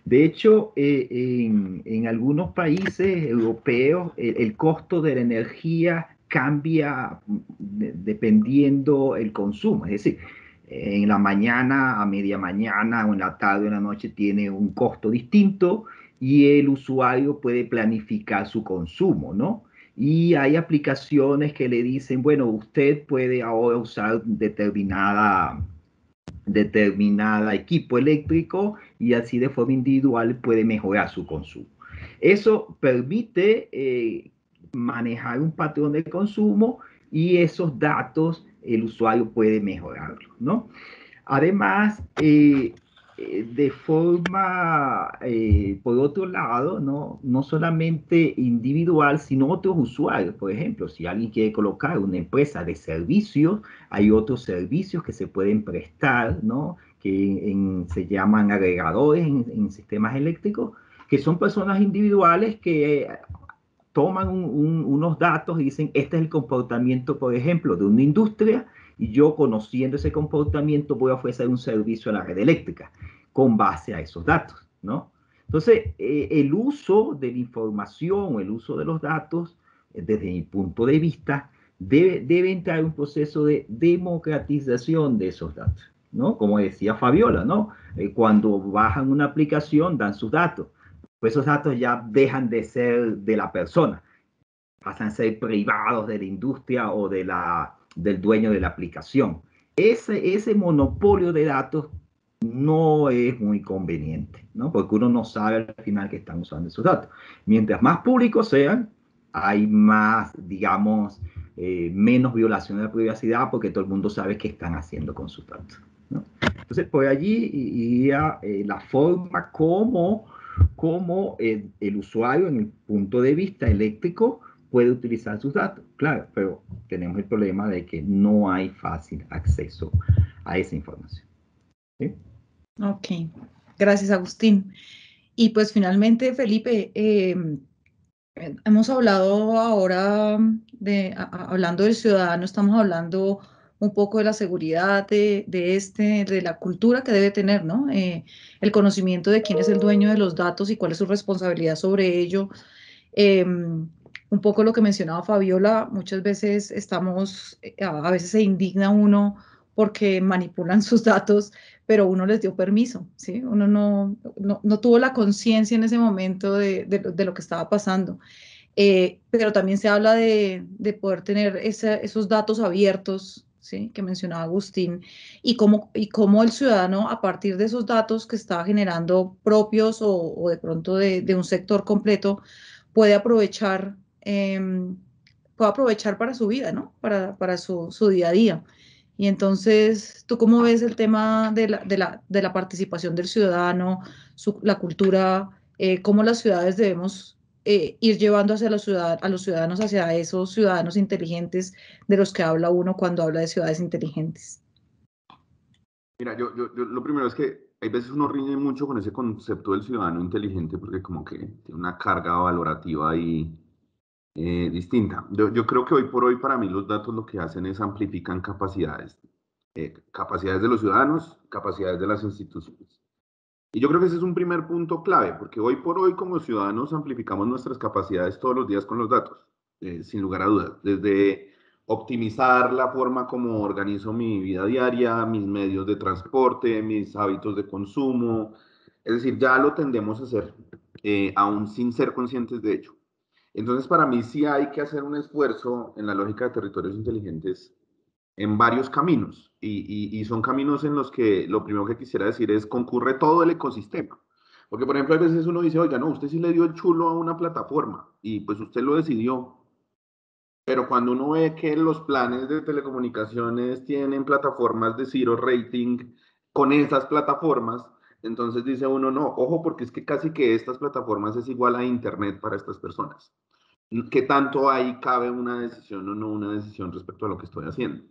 De hecho, en algunos países europeos el costo de la energía cambia dependiendo el consumo. Es decir, en la mañana, a media mañana o en la tarde o en la noche tiene un costo distinto y el usuario puede planificar su consumo, ¿no? Y hay aplicaciones que le dicen, bueno, usted puede ahora usar determinada equipo eléctrico y así de forma individual puede mejorar su consumo. Eso permite manejar un patrón de consumo y esos datos el usuario puede mejorarlo, ¿no? Además, de forma, por otro lado, no solamente individual, sino otros usuarios. Por ejemplo, si alguien quiere colocar una empresa de servicios, hay otros servicios que se pueden prestar, ¿no? Que se llaman agregadores en sistemas eléctricos, que son personas individuales que toman unos datos y dicen, este es el comportamiento, por ejemplo, de una industria, y yo conociendo ese comportamiento voy a ofrecer un servicio a la red eléctrica con base a esos datos, ¿no? Entonces, el uso de la información o el uso de los datos, desde mi punto de vista, debe entrar en un proceso de democratización de esos datos, ¿no? Como decía Fabiola, ¿no? Cuando bajan una aplicación, dan sus datos. Pues esos datos ya dejan de ser de la persona, pasan a ser privados de la industria o del dueño de la aplicación. Ese monopolio de datos no es muy conveniente, ¿no? Porque uno no sabe al final que están usando esos datos. Mientras más públicos sean, hay más, digamos, menos violación de la privacidad porque todo el mundo sabe qué están haciendo con sus datos, ¿no? Entonces, por allí iría la forma como el usuario, en el punto de vista eléctrico, puede utilizar sus datos. Claro, pero tenemos el problema de que no hay fácil acceso a esa información. ¿Sí? Ok, gracias, Agustín. Y pues finalmente, Felipe, hemos hablado ahora hablando del ciudadano, estamos hablando un poco de la seguridad de la cultura que debe tener, ¿no? El conocimiento de quién es el dueño de los datos y cuál es su responsabilidad sobre ello. Un poco lo que mencionaba Fabiola, muchas veces a veces se indigna uno porque manipulan sus datos, pero uno les dio permiso, ¿sí? Uno no tuvo la conciencia en ese momento de lo que estaba pasando. Pero también se habla de poder tener esos datos abiertos, ¿sí? Que mencionaba Agustín, y cómo el ciudadano, a partir de esos datos que está generando propios o de pronto de un sector completo, puede aprovechar, eh, puede aprovechar para su vida, ¿no? Para su día a día. Y entonces, ¿tú cómo ves el tema de la participación del ciudadano, la cultura, cómo las ciudades debemos ir llevando hacia a los ciudadanos, hacia esos ciudadanos inteligentes de los que habla uno cuando habla de ciudades inteligentes? Mira, yo lo primero es que hay veces uno riñe mucho con ese concepto del ciudadano inteligente porque como que tiene una carga valorativa ahí distinta. Yo creo que hoy por hoy para mí los datos lo que hacen es amplifican capacidades. Capacidades de los ciudadanos, capacidades de las instituciones. Y yo creo que ese es un primer punto clave, porque hoy por hoy como ciudadanos amplificamos nuestras capacidades todos los días con los datos, sin lugar a dudas. Desde optimizar la forma como organizo mi vida diaria, mis medios de transporte, mis hábitos de consumo. Es decir, ya lo tendemos a hacer, aún sin ser conscientes de ello. Entonces, para mí sí hay que hacer un esfuerzo en la lógica de territorios inteligentes en varios caminos y son caminos en los que lo primero que quisiera decir es concurre todo el ecosistema. Porque, por ejemplo, a veces uno dice, oiga, no, usted sí le dio el chulo a una plataforma y pues usted lo decidió. Pero cuando uno ve que los planes de telecomunicaciones tienen plataformas de zero rating con esas plataformas, entonces dice uno, no, ojo, porque es que casi que estas plataformas es igual a Internet para estas personas. ¿Qué tanto ahí cabe una decisión o no una decisión respecto a lo que estoy haciendo?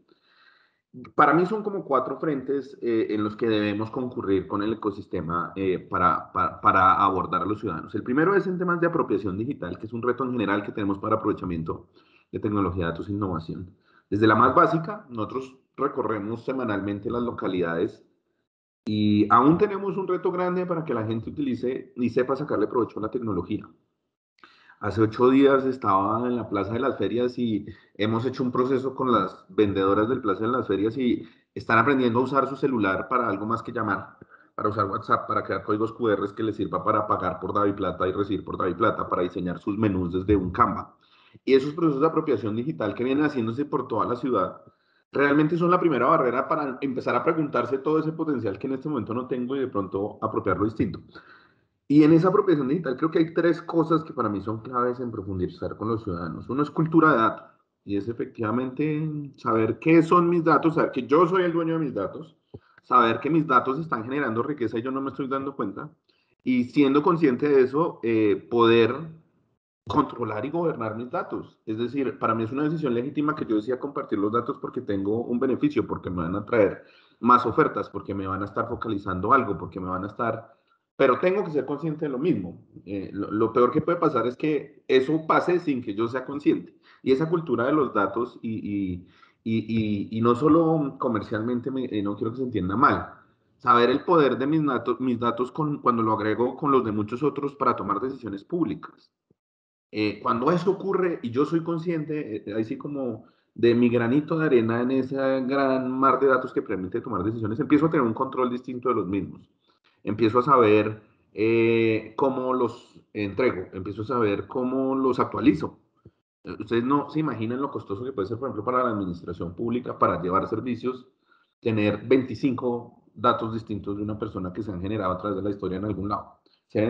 para mí son como 4 frentes en los que debemos concurrir con el ecosistema para abordar a los ciudadanos. El primero es en temas de apropiación digital, que es un reto en general que tenemos para aprovechamiento de tecnología, datos e innovación. Desde la más básica, nosotros recorremos semanalmente las localidades y aún tenemos un reto grande para que la gente utilice y sepa sacarle provecho a la tecnología. Hace 8 días estaba en la Plaza de las Ferias y hemos hecho un proceso con las vendedoras del Plaza de las Ferias y están aprendiendo a usar su celular para algo más que llamar, para usar WhatsApp, para crear códigos QR que les sirva para pagar por DaviPlata y recibir por DaviPlata, para diseñar sus menús desde un Canva. Y esos procesos de apropiación digital que vienen haciéndose por toda la ciudad realmente son la primera barrera para empezar a preguntarse todo ese potencial que en este momento no tengo y de pronto apropiarlo distinto. Y en esa apropiación digital creo que hay 3 cosas que para mí son claves en profundizar con los ciudadanos. Uno es cultura de datos, y es efectivamente saber qué son mis datos, saber que yo soy el dueño de mis datos, saber que mis datos están generando riqueza y yo no me estoy dando cuenta, y siendo consciente de eso, poder controlar y gobernar mis datos. Es decir, para mí es una decisión legítima que yo decida compartir los datos porque tengo un beneficio, porque me van a traer más ofertas, porque me van a estar focalizando algo, porque me van a estar... Pero tengo que ser consciente de lo mismo. Lo peor que puede pasar es que eso pase sin que yo sea consciente. Y esa cultura de los datos, y no solo comercialmente, no quiero que se entienda mal, saber el poder de mis datos cuando lo agrego con los de muchos otros para tomar decisiones públicas. Cuando eso ocurre y yo soy consciente, así como de mi granito de arena en ese gran mar de datos que permite tomar decisiones, empiezo a tener un control distinto de los mismos. Empiezo a saber cómo los entrego, empiezo a saber cómo los actualizo. Ustedes no se imaginan lo costoso que puede ser, por ejemplo, para la administración pública, para llevar servicios, tener 25 datos distintos de una persona que se han generado a través de la historia en algún lado. ¿Sí?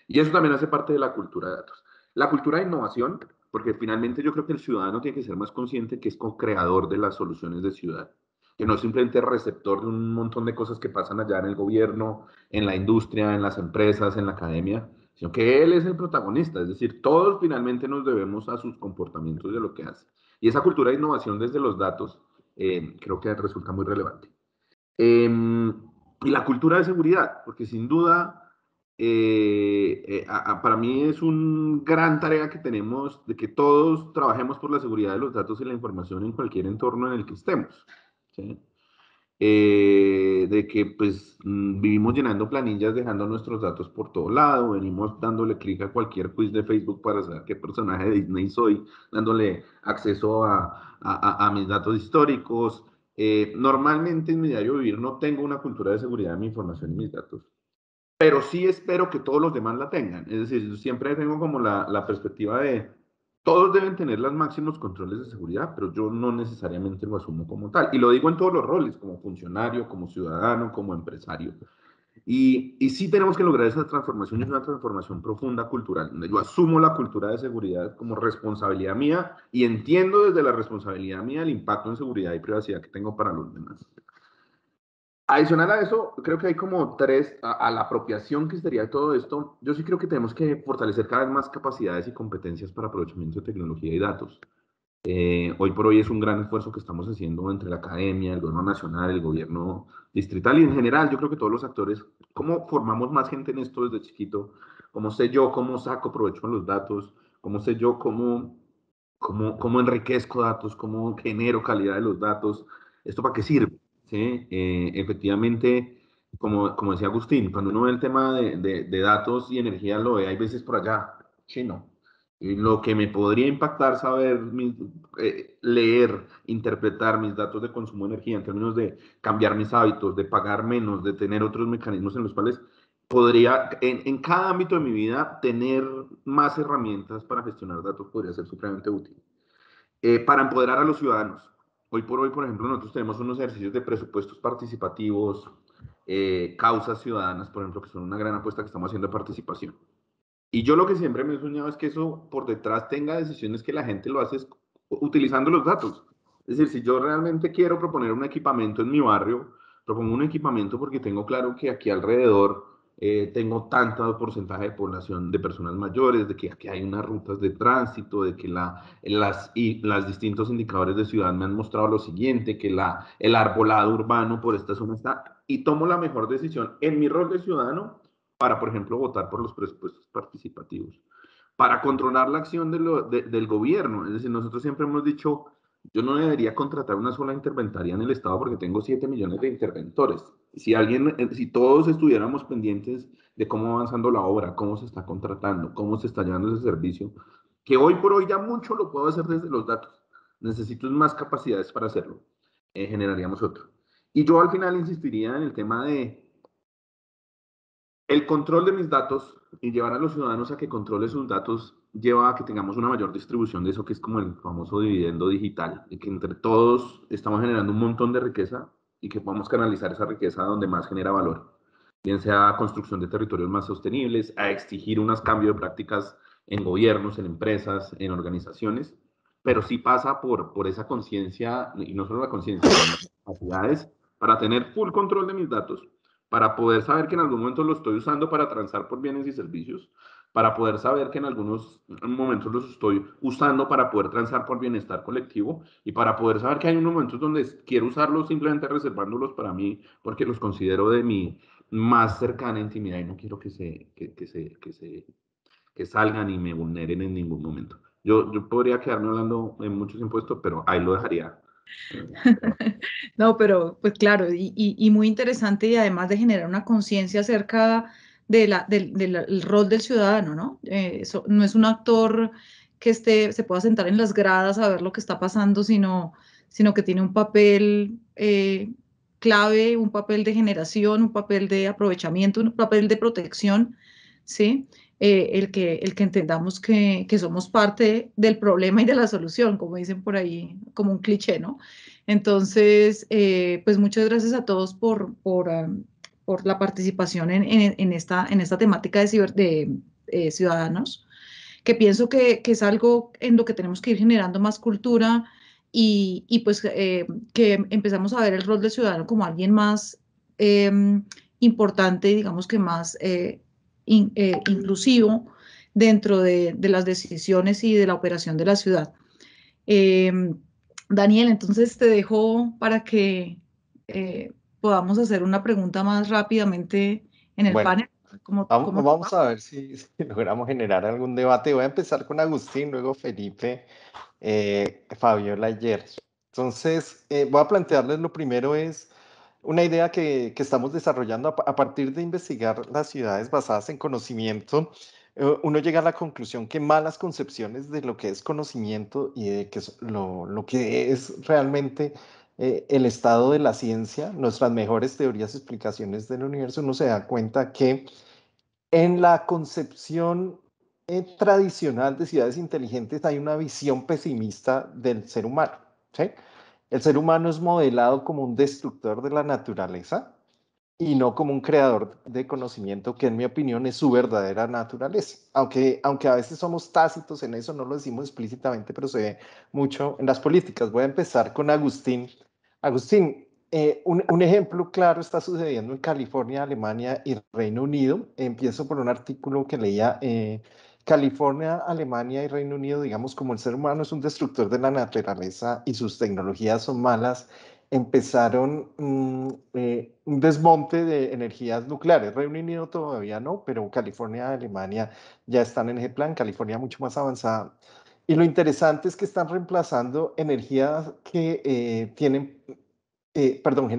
Y eso también hace parte de la cultura de datos. La cultura de innovación, porque finalmente yo creo que el ciudadano tiene que ser más consciente que es co-creador de las soluciones de ciudad, que no simplemente es receptor de un montón de cosas que pasan allá en el gobierno, en la industria, en las empresas, en la academia, sino que él es el protagonista, es decir, todos finalmente nos debemos a sus comportamientos de lo que hace. Y esa cultura de innovación desde los datos creo que resulta muy relevante. Y la cultura de seguridad, porque sin duda para mí es una gran tarea que tenemos de que todos trabajemos por la seguridad de los datos y la información en cualquier entorno en el que estemos. ¿Sí? De que pues vivimos llenando planillas, dejando nuestros datos por todo lado, venimos dándole clic a cualquier quiz de Facebook para saber qué personaje de Disney soy, dándole acceso a mis datos históricos. Normalmente en mi diario vivir no tengo una cultura de seguridad de mi información y mis datos, pero sí espero que todos los demás la tengan. Es decir, yo siempre tengo como la perspectiva de todos deben tener los máximos controles de seguridad, pero yo no necesariamente lo asumo como tal. Y lo digo en todos los roles, como funcionario, como ciudadano, como empresario. Y sí tenemos que lograr esa transformación, y es una transformación profunda cultural, donde yo asumo la cultura de seguridad como responsabilidad mía y entiendo desde la responsabilidad mía el impacto en seguridad y privacidad que tengo para los demás. Adicional a eso, creo que hay como 3, a la apropiación que sería todo esto, yo sí creo que tenemos que fortalecer cada vez más capacidades y competencias para aprovechamiento de tecnología y datos. Hoy por hoy es un gran esfuerzo que estamos haciendo entre la academia, el gobierno nacional, el gobierno distrital y en general, yo creo que todos los actores, cómo formamos más gente en esto desde chiquito, cómo sé yo cómo saco provecho de los datos, cómo sé yo cómo enriquezco datos, cómo genero calidad de los datos, esto para qué sirve. ¿Sí? Efectivamente, como decía Agustín, cuando uno ve el tema de datos y energía, lo ve, hay veces por allá, chino. Y lo que me podría impactar saber, leer, interpretar mis datos de consumo de energía en términos de cambiar mis hábitos, de pagar menos, de tener otros mecanismos en los cuales podría, en cada ámbito de mi vida, tener más herramientas para gestionar datos podría ser supremamente útil. Para empoderar a los ciudadanos. Hoy por hoy, por ejemplo, nosotros tenemos unos ejercicios de presupuestos participativos, causas ciudadanas, por ejemplo, que son una gran apuesta que estamos haciendo de participación. Y yo lo que siempre me he soñado es que eso por detrás tenga decisiones que la gente lo hace utilizando los datos. Es decir, si yo realmente quiero proponer un equipamiento en mi barrio, propongo un equipamiento porque tengo claro que aquí alrededor tengo tanto porcentaje de población de personas mayores, de que aquí hay unas rutas de tránsito, de que las distintos indicadores de ciudad me han mostrado lo siguiente, que el arbolado urbano por esta zona está, y tomo la mejor decisión en mi rol de ciudadano para, por ejemplo, votar por los presupuestos participativos, para controlar la acción del gobierno. Es decir, nosotros siempre hemos dicho, yo no debería contratar una sola interventaría en el Estado porque tengo 7 millones de interventores. Si todos estuviéramos pendientes de cómo va avanzando la obra, cómo se está contratando, cómo se está llevando ese servicio, que hoy por hoy ya mucho lo puedo hacer desde los datos. Necesito más capacidades para hacerlo. Generaríamos otro. Y yo al final insistiría en el tema de el control de mis datos y llevar a los ciudadanos a que controle sus datos lleva a que tengamos una mayor distribución de eso que es como el famoso dividendo digital, y que entre todos estamos generando un montón de riqueza y que podamos canalizar esa riqueza donde más genera valor, bien sea a construcción de territorios más sostenibles, a exigir unos cambios de prácticas en gobiernos, en empresas, en organizaciones, pero sí pasa por esa conciencia, y no solo la conciencia, sino las capacidades para tener full control de mis datos, para poder saber que en algún momento lo estoy usando para transar por bienes y servicios, para poder saber que en algunos momentos los estoy usando para poder transar por bienestar colectivo, y para poder saber que hay unos momentos donde quiero usarlos simplemente reservándolos para mí porque los considero de mi más cercana intimidad y no quiero que salgan y me vulneren en ningún momento. Yo podría quedarme hablando en muchos impuestos, pero ahí lo dejaría. No, pero pues claro, y muy interesante, y además de generar una conciencia acerca del rol del ciudadano, ¿no? Eso no es un actor que se pueda sentar en las gradas a ver lo que está pasando, sino que tiene un papel clave, un papel de generación, un papel de aprovechamiento, un papel de protección, ¿sí? El que entendamos que somos parte del problema y de la solución, como dicen por ahí, como un cliché, ¿no? Entonces, pues muchas gracias a todos por la participación en esta temática de ciudadanos, que pienso que es algo en lo que tenemos que ir generando más cultura, y pues que empezamos a ver el rol del ciudadano como alguien más eh, importante, digamos que más inclusivo dentro de las decisiones y de la operación de la ciudad. Eh, Daniel, entonces te dejo para que podamos hacer una pregunta más rápidamente en el Bueno, panel. vamos a ver si logramos generar algún debate. Voy a empezar con Agustín, luego Felipe, Fabiola y Gerson. Entonces, voy a plantearles lo primero es una idea que estamos desarrollando a partir de investigar las ciudades basadas en conocimiento. Uno llega a la conclusión que malas concepciones de lo que es conocimiento y de lo que es realmente el estado de la ciencia, nuestras mejores teorías y explicaciones del universo, uno se da cuenta que en la concepción tradicional de ciudades inteligentes hay una visión pesimista del ser humano, ¿sí? El ser humano es modelado como un destructor de la naturaleza y no como un creador de conocimiento, que en mi opinión es su verdadera naturaleza. Aunque a veces somos tácitos en eso, no lo decimos explícitamente, pero se ve mucho en las políticas. Voy a empezar con Agustín. Agustín, un ejemplo claro está sucediendo en California, Alemania y Reino Unido. Empiezo por un artículo que leía. California, Alemania y Reino Unido, digamos, como el ser humano es un destructor de la naturaleza y sus tecnologías son malas, empezaron un desmonte de energías nucleares. Reino Unido todavía no, pero California, Alemania ya están en ese plan, California mucho más avanzada. Y lo interesante es que están reemplazando energías que tienen, perdón,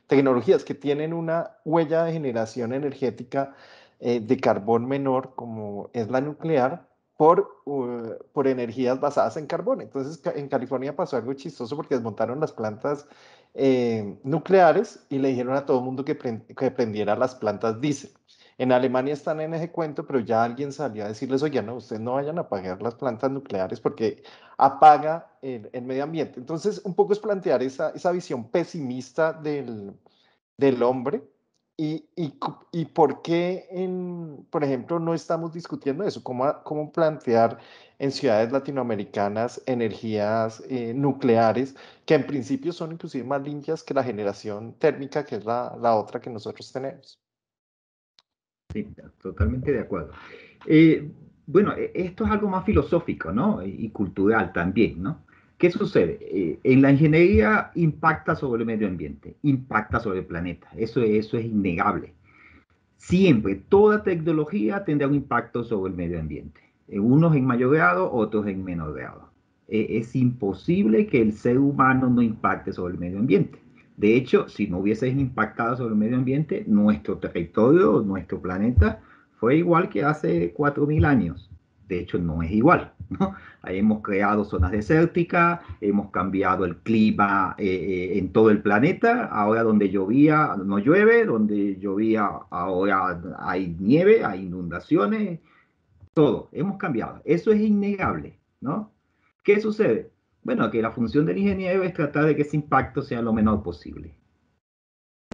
tecnologías que tienen una huella de generación energética de carbón menor, como es la nuclear, por energías basadas en carbón. Entonces, en California pasó algo chistoso porque desmontaron las plantas nucleares y le dijeron a todo el mundo que prendiera las plantas diésel. En Alemania están en ese cuento, pero ya alguien salió a decirles, oye, no, ustedes no vayan a apagar las plantas nucleares porque apaga el medio ambiente. Entonces, un poco es plantear esa visión pesimista del hombre y por qué, por ejemplo, no estamos discutiendo eso, cómo plantear en ciudades latinoamericanas energías nucleares que en principio son inclusive más limpias que la generación térmica, que es la otra que nosotros tenemos. Sí, totalmente de acuerdo. Bueno, esto es algo más filosófico, ¿no? Y cultural también, ¿no? ¿Qué sucede? En la ingeniería impacta sobre el medio ambiente, impacta sobre el planeta. Eso es innegable. Siempre, toda tecnología tendrá un impacto sobre el medio ambiente. Unos en mayor grado, otros en menor grado. Es imposible que el ser humano no impacte sobre el medio ambiente. De hecho, si no hubiese impactado sobre el medio ambiente, nuestro territorio, nuestro planeta, fue igual que hace 4.000 años. De hecho, no es igual, ¿no? Ahí hemos creado zonas desérticas, hemos cambiado el clima en todo el planeta. Ahora donde llovía no llueve, donde llovía ahora hay nieve, hay inundaciones, todo. Hemos cambiado. Eso es innegable, ¿no? ¿Qué sucede? Bueno, que la función del ingeniero es tratar de que ese impacto sea lo menor posible.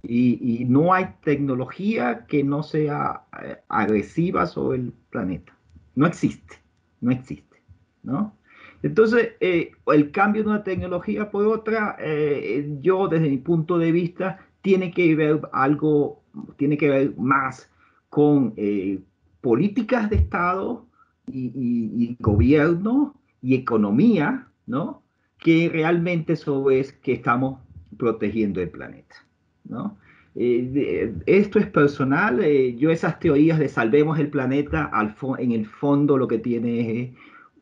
Y no hay tecnología que no sea agresiva sobre el planeta. No existe, no existe, ¿no? Entonces, el cambio de una tecnología por otra, yo desde mi punto de vista, tiene que ver algo, tiene que ver más con políticas de Estado y gobierno y economía, ¿no? Que realmente sobre es que estamos protegiendo el planeta, ¿no? Esto es personal. Yo esas teorías de salvemos el planeta, en el fondo lo que tiene es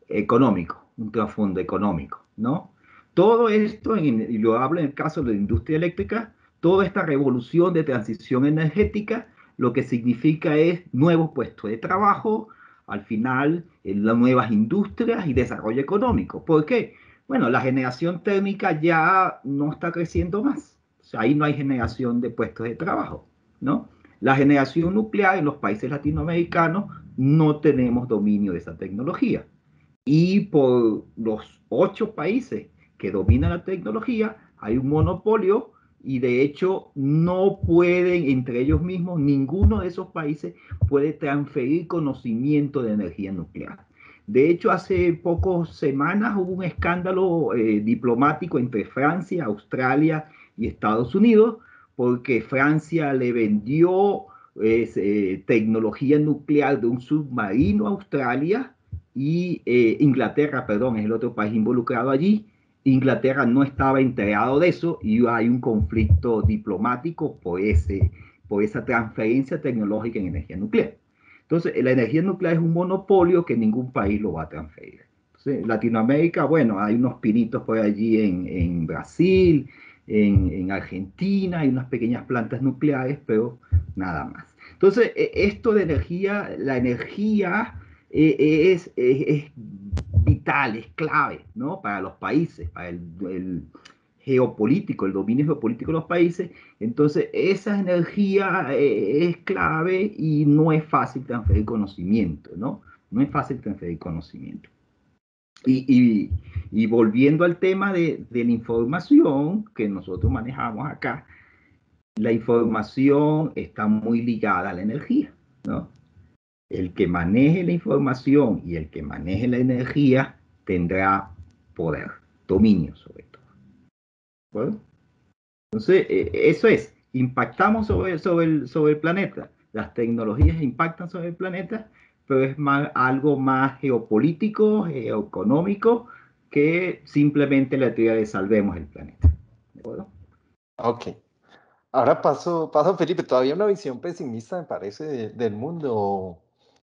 económico, un trasfondo económico, ¿no? Todo esto, y lo hablo en el caso de la industria eléctrica, toda esta revolución de transición energética, lo que significa es nuevos puestos de trabajo, al final las nuevas industrias y desarrollo económico. ¿Por qué? Bueno, la generación térmica ya no está creciendo más. O sea, ahí no hay generación de puestos de trabajo, ¿no? La generación nuclear en los países latinoamericanos no tenemos dominio de esa tecnología. Y por los 8 países que dominan la tecnología, hay un monopolio y de hecho no pueden entre ellos mismos, ninguno de esos países puede transferir conocimiento de energía nuclear. De hecho, hace pocas semanas hubo un escándalo diplomático entre Francia, Australia y Estados Unidos, porque Francia le vendió tecnología nuclear de un submarino a Australia y Inglaterra, perdón, es el otro país involucrado allí. Inglaterra no estaba enterado de eso y hay un conflicto diplomático por esa transferencia tecnológica en energía nuclear. Entonces, la energía nuclear es un monopolio que ningún país lo va a transferir. Entonces, Latinoamérica, bueno, hay unos pinitos por allí en Brasil, en Argentina, hay unas pequeñas plantas nucleares, pero nada más. Entonces, esto de energía, la energía es vital, es clave, ¿no? Para los países, para el geopolítico, el dominio geopolítico de los países. Entonces, esa energía es clave y no es fácil transferir conocimiento, ¿no? No es fácil transferir conocimiento. Y volviendo al tema de la información que nosotros manejamos acá, la información está muy ligada a la energía, ¿no? El que maneje la información y el que maneje la energía tendrá poder, dominio sobre todo. ¿Bueno? Entonces, eso es, impactamos sobre el planeta. Las tecnologías impactan sobre el planeta, pero es algo más geopolítico, geoeconómico, que simplemente la teoría de salvemos el planeta. ¿De acuerdo? Ok. Ahora paso Felipe, todavía una visión pesimista me parece del mundo,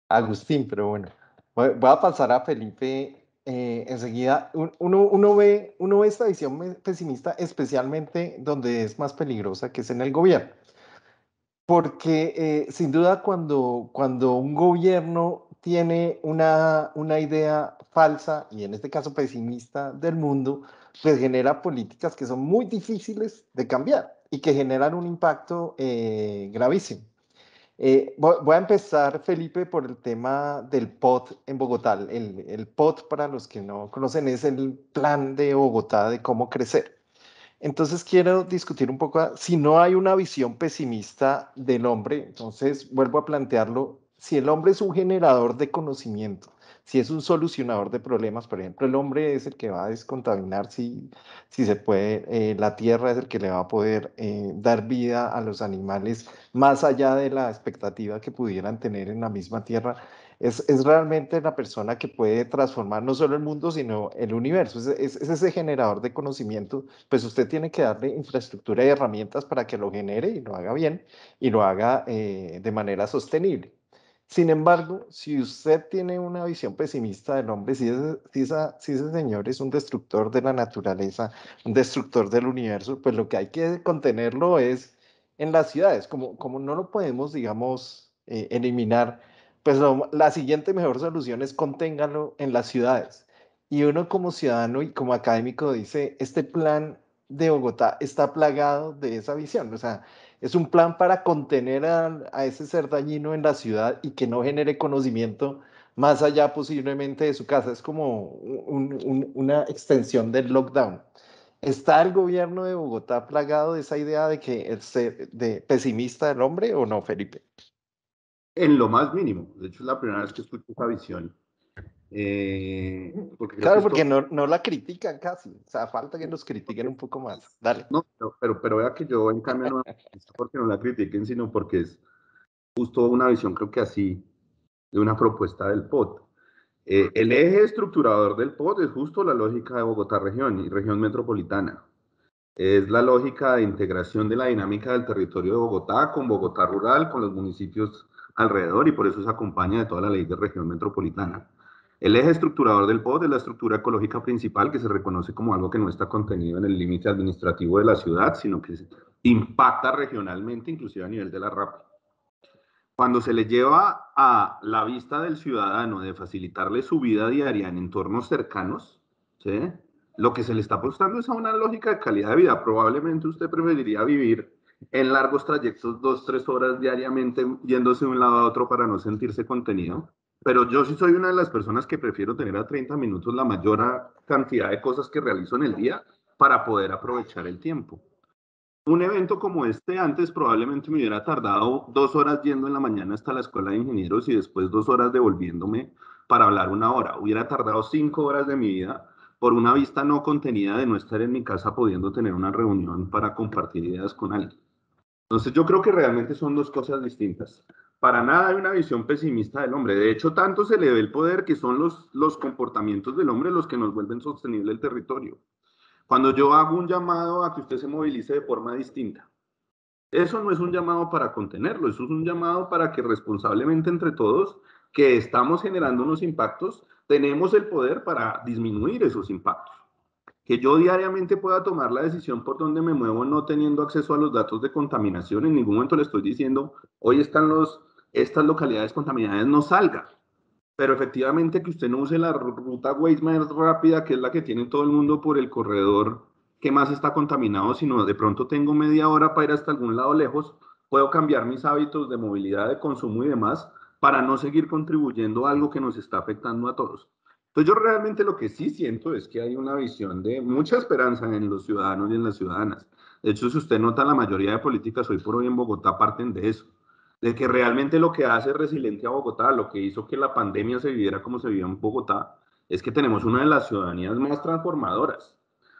Agustín, pero bueno, voy a pasar a Felipe enseguida. Uno ve esta visión pesimista especialmente donde es más peligrosa, que es en el gobierno. Porque sin duda cuando un gobierno tiene una idea falsa, y en este caso pesimista del mundo, pues genera políticas que son muy difíciles de cambiar y que generan un impacto gravísimo. Voy a empezar, Felipe, por el tema del POT en Bogotá. El POT, para los que no conocen, es el plan de Bogotá de cómo crecer. Entonces quiero discutir un poco, si no hay una visión pesimista del hombre, entonces vuelvo a plantearlo, si el hombre es un generador de conocimiento, si es un solucionador de problemas. Por ejemplo, el hombre es el que va a descontaminar, si se puede, la tierra es el que le va a poder dar vida a los animales más allá de la expectativa que pudieran tener en la misma tierra. Es realmente la persona que puede transformar no solo el mundo, sino el universo. Es ese generador de conocimiento. Pues usted tiene que darle infraestructura y herramientas para que lo genere y lo haga bien y lo haga de manera sostenible. Sin embargo, si usted tiene una visión pesimista del hombre, si ese señor es un destructor de la naturaleza, un destructor del universo, pues lo que hay que contenerlo es en las ciudades. Como no lo podemos, digamos, eliminar, pues la siguiente mejor solución es conténganlo en las ciudades. Y uno como ciudadano y como académico dice, este plan de Bogotá está plagado de esa visión. O sea, es un plan para contener a ese ser dañino en la ciudad y que no genere conocimiento más allá posiblemente de su casa. Es como una extensión del lockdown. ¿Está el gobierno de Bogotá plagado de esa idea de que de pesimista del hombre o no, Felipe? En lo más mínimo. De hecho, es la primera vez que escucho esa visión. Porque creo Claro, que porque no la critican casi. O sea, falta que nos critiquen un poco más. Dale. No, pero vea que yo en cambio no es porque no la critiquen, sino porque es justo una visión, creo que así, de una propuesta del POT. El eje estructurador del POT es justo la lógica de Bogotá región y región metropolitana. Es la lógica de integración de la dinámica del territorio de Bogotá con Bogotá rural, con los municipios alrededor, y por eso se acompaña de toda la ley de región metropolitana. El eje estructurador del POT es la estructura ecológica principal, que se reconoce como algo que no está contenido en el límite administrativo de la ciudad, sino que impacta regionalmente, inclusive a nivel de la RAP. Cuando se le lleva a la vista del ciudadano de facilitarle su vida diaria en entornos cercanos, ¿sí?, lo que se le está apostando es a una lógica de calidad de vida. Probablemente usted preferiría vivir en largos trayectos 2-3 horas diariamente yéndose de un lado a otro para no sentirse contenido. Pero yo sí soy una de las personas que prefiero tener a 30 minutos la mayor cantidad de cosas que realizo en el día para poder aprovechar el tiempo. Un evento como este antes probablemente me hubiera tardado 2 horas yendo en la mañana hasta la escuela de ingenieros y después 2 horas devolviéndome para hablar 1 hora. Hubiera tardado 5 horas de mi vida por una vista no contenida de no estar en mi casa pudiendo tener una reunión para compartir ideas con alguien. Entonces yo creo que realmente son dos cosas distintas. Para nada hay una visión pesimista del hombre. De hecho, tanto se le ve el poder que son los comportamientos del hombre los que nos vuelven sostenible el territorio. Cuando yo hago un llamado a que usted se movilice de forma distinta, eso no es un llamado para contenerlo, eso es un llamado para que responsablemente entre todos, que estamos generando unos impactos, tenemos el poder para disminuir esos impactos. Que yo diariamente pueda tomar la decisión por donde me muevo no teniendo acceso a los datos de contaminación, en ningún momento le estoy diciendo, hoy están estas localidades contaminadas, no salga. Pero efectivamente que usted no use la ruta Waze más rápida, que es la que tiene todo el mundo por el corredor que más está contaminado, sino de pronto tengo media hora para ir hasta algún lado lejos, puedo cambiar mis hábitos de movilidad, de consumo y demás, para no seguir contribuyendo a algo que nos está afectando a todos. Entonces yo realmente lo que sí siento es que hay una visión de mucha esperanza en los ciudadanos y en las ciudadanas. De hecho, si usted nota, la mayoría de políticas hoy por hoy en Bogotá parten de eso, de que realmente lo que hace resiliente a Bogotá, lo que hizo que la pandemia se viviera como se vivió en Bogotá, es que tenemos una de las ciudadanías más transformadoras,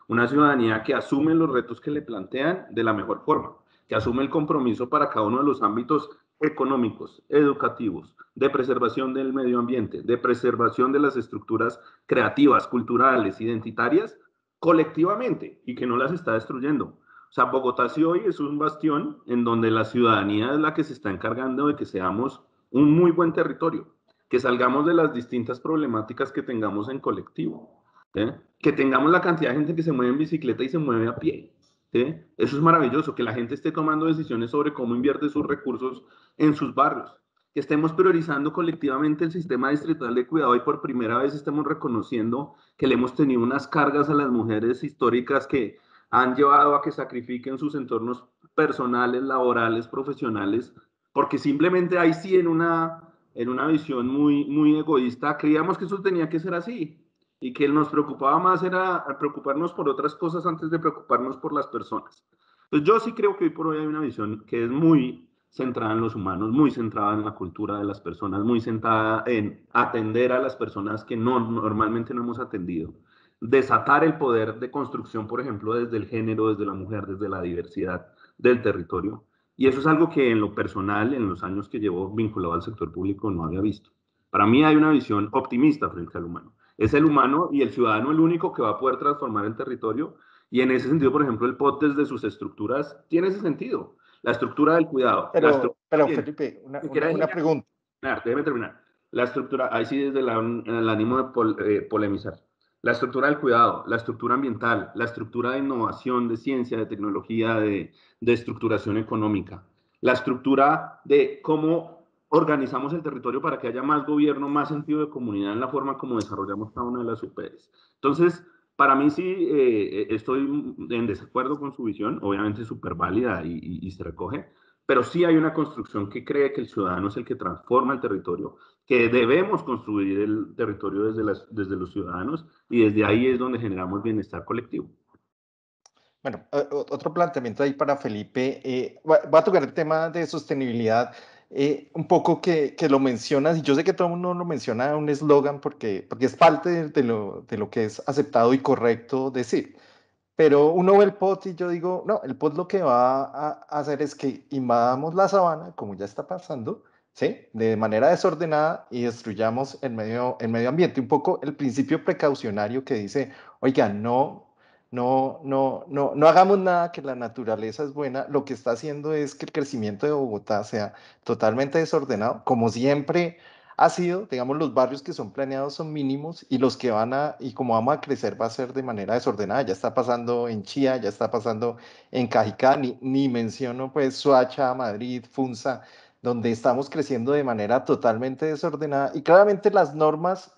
una ciudadanía que asume los retos que le plantean de la mejor forma, que asume el compromiso para cada uno de los ámbitos económicos, educativos, de preservación del medio ambiente, de preservación de las estructuras creativas, culturales, identitarias, colectivamente, y que no las está destruyendo. O sea, Bogotá sí hoy es un bastión en donde la ciudadanía es la que se está encargando de que seamos un muy buen territorio, que salgamos de las distintas problemáticas que tengamos en colectivo, ¿sí?, que tengamos la cantidad de gente que se mueve en bicicleta y se mueve a pie, ¿sí? Eso es maravilloso, que la gente esté tomando decisiones sobre cómo invierte sus recursos en sus barrios, que estemos priorizando colectivamente el sistema distrital de cuidado y por primera vez estemos reconociendo que le hemos tenido unas cargas a las mujeres históricas que han llevado a que sacrifiquen sus entornos personales, laborales, profesionales, porque simplemente ahí sí en una visión muy egoísta creíamos que eso tenía que ser así y que nos preocupaba más era preocuparnos por otras cosas antes de preocuparnos por las personas. Pues yo sí creo que hoy por hoy hay una visión que es muy centrada en los humanos, muy centrada en la cultura de las personas, muy centrada en atender a las personas que normalmente no hemos atendido. Desatar el poder de construcción, por ejemplo, desde el género, desde la mujer, desde la diversidad del territorio. Y eso es algo que en lo personal, en los años que llevo vinculado al sector público, no había visto. Para mí hay una visión optimista frente al humano. Es el humano y el ciudadano el único que va a poder transformar el territorio. Y en ese sentido, por ejemplo, el POT desde sus estructuras tiene ese sentido. La estructura del cuidado. Pero Felipe, una pregunta. Déjeme terminar. La estructura, ahí sí desde el ánimo de polemizar. La estructura del cuidado, la estructura ambiental, la estructura de innovación, de ciencia, de tecnología, de estructuración económica, la estructura de cómo organizamos el territorio para que haya más gobierno, más sentido de comunidad en la forma como desarrollamos cada una de las UPs. Entonces, para mí sí estoy en desacuerdo con su visión, obviamente súper válida y se recoge, pero sí hay una construcción que cree que el ciudadano es el que transforma el territorio, que debemos construir el territorio desde los ciudadanos y desde ahí es donde generamos bienestar colectivo. Bueno, otro planteamiento ahí para Felipe. Va a tocar el tema de sostenibilidad, un poco que lo mencionas, y yo sé que todo el mundo lo menciona un eslogan porque es parte de lo que es aceptado y correcto decir. Pero uno ve el POT y yo digo, no, el POT lo que va a hacer es que invadamos la sabana, como ya está pasando, ¿sí? De manera desordenada y destruyamos el medio ambiente. Un poco el principio precaucionario que dice, oiga, no hagamos nada, que la naturaleza es buena. Lo que está haciendo es que el crecimiento de Bogotá sea totalmente desordenado, como siempre ha sido. Digamos, los barrios que son planeados son mínimos y los que y como vamos a crecer va a ser de manera desordenada. Ya está pasando en Chía, ya está pasando en Cajicá, ni menciono pues Soacha, Madrid, Funza, donde estamos creciendo de manera totalmente desordenada y claramente las normas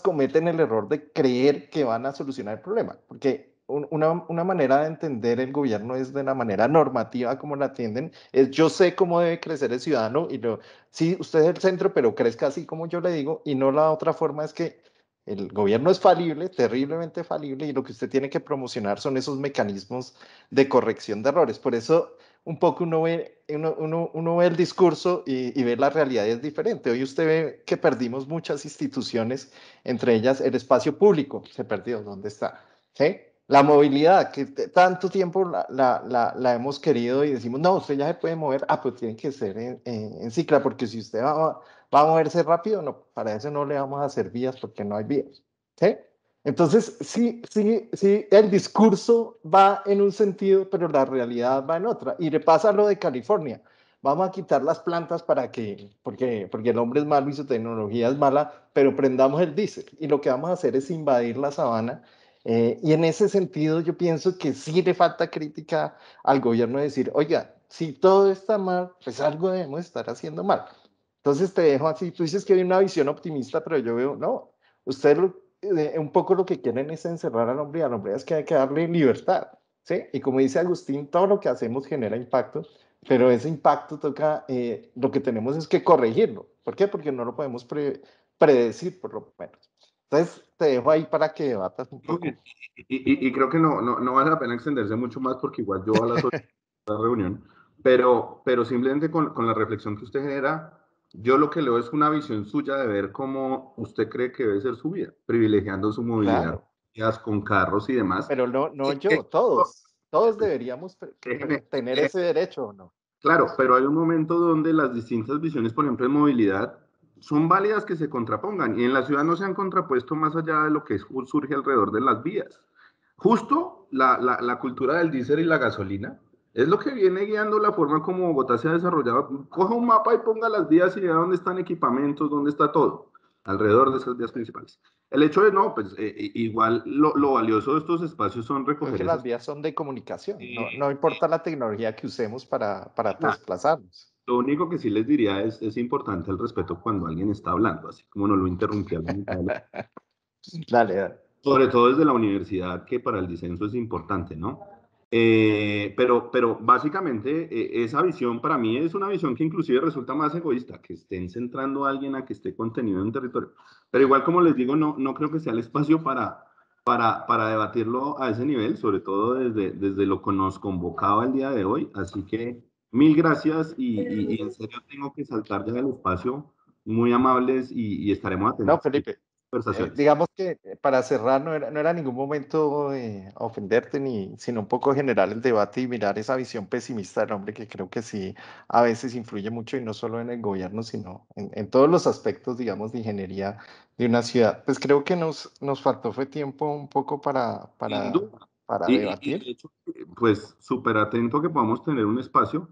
cometen el error de creer que van a solucionar el problema, porque una manera de entender el gobierno es de la manera normativa como la atienden, es yo sé cómo debe crecer el ciudadano y sí, usted es el centro, pero crezca así como yo le digo, y no la otra forma es que el gobierno es falible, terriblemente falible, y lo que usted tiene que promocionar son esos mecanismos de corrección de errores. Por eso un poco uno ve el discurso y ve la realidad es diferente. Hoy usted ve que perdimos muchas instituciones, entre ellas el espacio público, se perdió, ¿dónde está? ¿Sí? La movilidad, que tanto tiempo la hemos querido y decimos, no, usted ya se puede mover, pues tiene que ser en cicla, porque si usted va a moverse rápido, no, para eso no le vamos a hacer vías porque no hay vías. ¿Sí? Entonces, sí, el discurso va en un sentido, pero la realidad va en otra. Y le pasa lo de California. Vamos a quitar las plantas porque el hombre es malo y su tecnología es mala, pero prendamos el diésel. Y lo que vamos a hacer es invadir la sabana. Y en ese sentido, yo pienso que sí le falta crítica al gobierno de decir, oiga, si todo está mal, pues algo debemos estar haciendo mal. Entonces te dejo así. Tú dices que hay una visión optimista, pero yo veo, no, usted un poco lo que quieren es encerrar al hombre, y al hombre es que hay que darle libertad, ¿sí? Y como dice Agustín, todo lo que hacemos genera impacto, pero ese impacto toca, lo que tenemos es que corregirlo. ¿Por qué? Porque no lo podemos predecir, por lo menos. Entonces, te dejo ahí para que debatas un poco. Y creo que no vale la pena extenderse mucho más porque igual yo a las 8 de la reunión, pero simplemente con la reflexión que usted genera, yo lo que leo es una visión suya de ver cómo usted cree que debe ser su vida, privilegiando su movilidad, claro, con carros y demás. Pero no yo, todos deberíamos tener ese derecho, ¿o no? Claro, pero hay un momento donde las distintas visiones, por ejemplo, en movilidad, son válidas que se contrapongan y en la ciudad no se han contrapuesto más allá de lo que surge alrededor de las vías. Justo la cultura del diésel y la gasolina es lo que viene guiando la forma como Bogotá se ha desarrollado. Coja un mapa y ponga las vías y vea dónde están equipamientos, dónde está todo, alrededor de esas vías principales. El hecho de no, pues igual lo valioso de estos espacios son recoger Porque las vías son de comunicación, no importa la tecnología que usemos para desplazarnos. Lo único que sí les diría es importante el respeto cuando alguien está hablando, así como no lo interrumpía. Dale. Sobre todo desde la universidad, que para el disenso es importante, ¿no? Pero básicamente esa visión para mí es una visión que inclusive resulta más egoísta, que estén centrando a alguien a que esté contenido en un territorio. Pero igual, como les digo, no creo que sea el espacio para debatirlo a ese nivel, sobre todo desde lo que nos convocaba el día de hoy. Así que Mil gracias y en serio tengo que saltar ya del espacio. Muy amables y estaremos atentos No, a Felipe, conversaciones. digamos que para cerrar no era ningún momento ofenderte, sino un poco generar el debate y mirar esa visión pesimista del hombre que creo que sí a veces influye mucho y no solo en el gobierno, sino en todos los aspectos, digamos, de ingeniería de una ciudad. Pues creo que nos faltó fue tiempo un poco Sin duda. para Y de debatir. hecho, pues súper atento que podamos tener un espacio,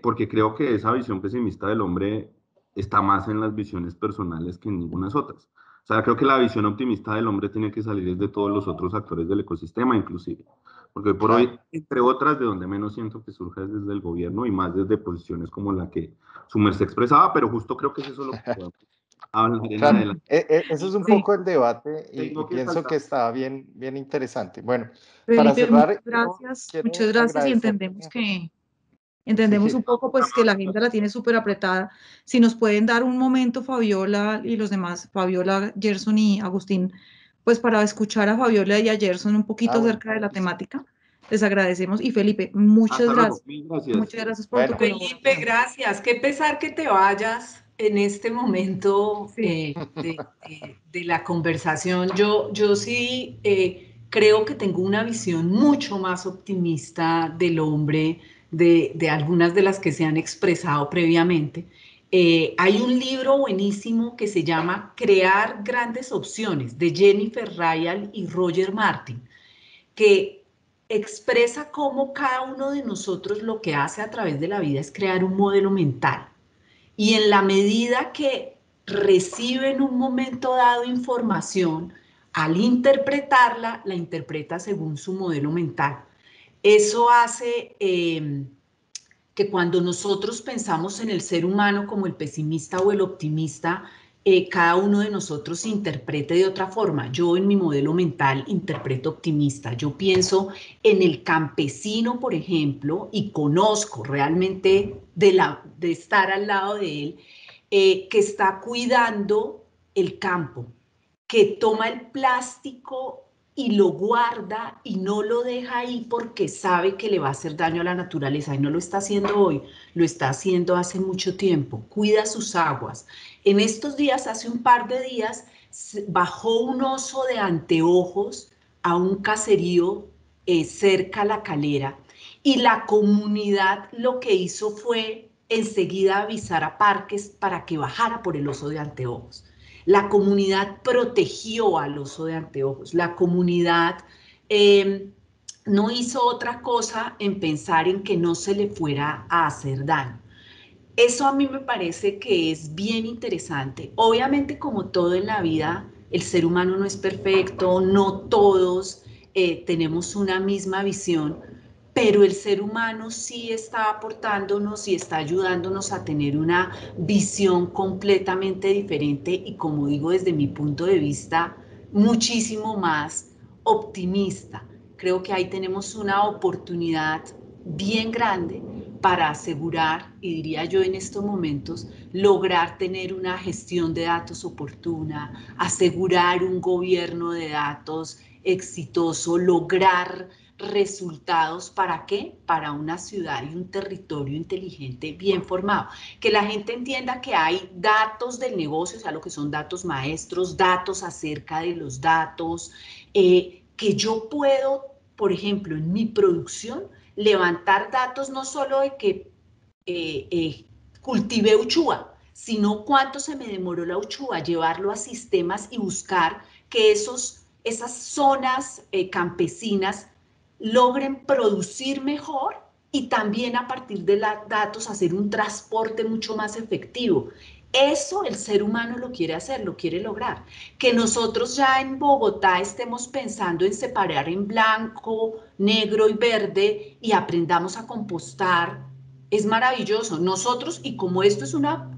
porque creo que esa visión pesimista del hombre está más en las visiones personales que en ninguna otras. O sea, creo que la visión optimista del hombre tiene que salir desde todos los otros actores del ecosistema, inclusive. Porque hoy por hoy, Claro. entre otras, de donde menos siento que surja es desde el gobierno y más desde posiciones como la que su merced expresaba, pero justo creo que es eso lo que podemos hablar en Claro, adelante. eso es un Sí, poco el debate y Tengo que pienso saltar. que está bien, bien interesante. Bueno, para Felipe, cerrar, muchas quiero gracias y agradecer. Sí, entendemos sí, un poco pues que la agenda la tiene súper apretada. Si nos pueden dar un momento, Fabiola y los demás, Fabiola, Gerson y Agustín, pues para escuchar a Fabiola y a Gerson un poquito bueno, acerca de la listo. temática, les agradecemos. Y Felipe, muchas Hasta luego. gracias. Mil gracias. Muchas gracias por tu Bueno, Felipe, colaboración. gracias. Qué pesar que te vayas en este momento Sí. de la conversación. Yo sí creo que tengo una visión mucho más optimista del hombre, de algunas de las que se han expresado previamente. Hay un libro buenísimo que se llama Crear Grandes Opciones, de Jennifer Ryall y Roger Martin, que expresa cómo cada uno de nosotros lo que hace a través de la vida es crear un modelo mental. Y en la medida que recibe en un momento dado información, al interpretarla, la interpreta según su modelo mental. Eso hace que cuando nosotros pensamos en el ser humano como el pesimista o el optimista, cada uno de nosotros interprete de otra forma. Yo en mi modelo mental interpreto optimista. Yo pienso en el campesino, por ejemplo, y conozco realmente de estar al lado de él, que está cuidando el campo, que toma el plástico y lo guarda y no lo deja ahí porque sabe que le va a hacer daño a la naturaleza y no lo está haciendo hoy, lo está haciendo hace mucho tiempo, cuida sus aguas. En estos días, hace un par de días, bajó un oso de anteojos a un caserío cerca a la Calera y la comunidad lo que hizo fue enseguida avisar a Parques para que bajara por el oso de anteojos. La comunidad protegió al oso de anteojos. La comunidad no hizo otra cosa en pensar en que no se le fuera a hacer daño. Eso a mí me parece que es bien interesante. Obviamente, como todo en la vida, el ser humano no es perfecto, no todos tenemos una misma visión, pero el ser humano sí está aportándonos y está ayudándonos a tener una visión completamente diferente y, como digo, desde mi punto de vista, muchísimo más optimista. Creo que ahí tenemos una oportunidad bien grande para asegurar, y diría yo en estos momentos, lograr tener una gestión de datos oportuna, asegurar un gobierno de datos exitoso, lograr resultados. ¿Para qué? Para una ciudad y un territorio inteligente bien formado. Que la gente entienda que hay datos del negocio, o sea, lo que son datos maestros, datos acerca de los datos, que yo puedo, por ejemplo, en mi producción, levantar datos no solo de que cultivé uchúa, sino cuánto se me demoró la uchúa, llevarlo a sistemas y buscar que esas zonas campesinas logren producir mejor y también a partir de los datos hacer un transporte mucho más efectivo. Eso el ser humano lo quiere hacer, lo quiere lograr. Que nosotros ya en Bogotá estemos pensando en separar en blanco, negro y verde y aprendamos a compostar, es maravilloso. Nosotros, y como esto es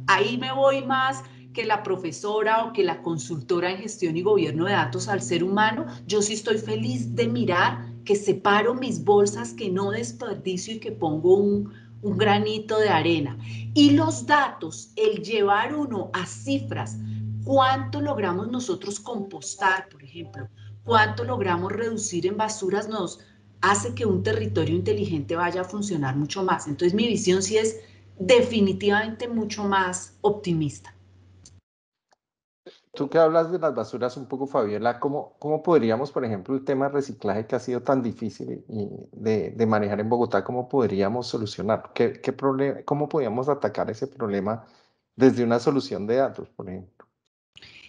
ahí me voy más que la profesora o que la consultora en gestión y gobierno de datos al ser humano, yo sí estoy feliz de mirar que separo mis bolsas, que no desperdicio y que pongo un granito de arena. Y los datos, el llevar uno a cifras, cuánto logramos nosotros compostar, por ejemplo, cuánto logramos reducir en basuras, hace que un territorio inteligente vaya a funcionar mucho más. Entonces mi visión sí es definitivamente mucho más optimista. Tú que hablas de las basuras un poco, Fabiola, ¿cómo podríamos, por ejemplo, el tema de reciclaje que ha sido tan difícil de manejar en Bogotá, cómo podríamos solucionar? ¿Qué problema, cómo podríamos atacar ese problema desde una solución de datos, por ejemplo?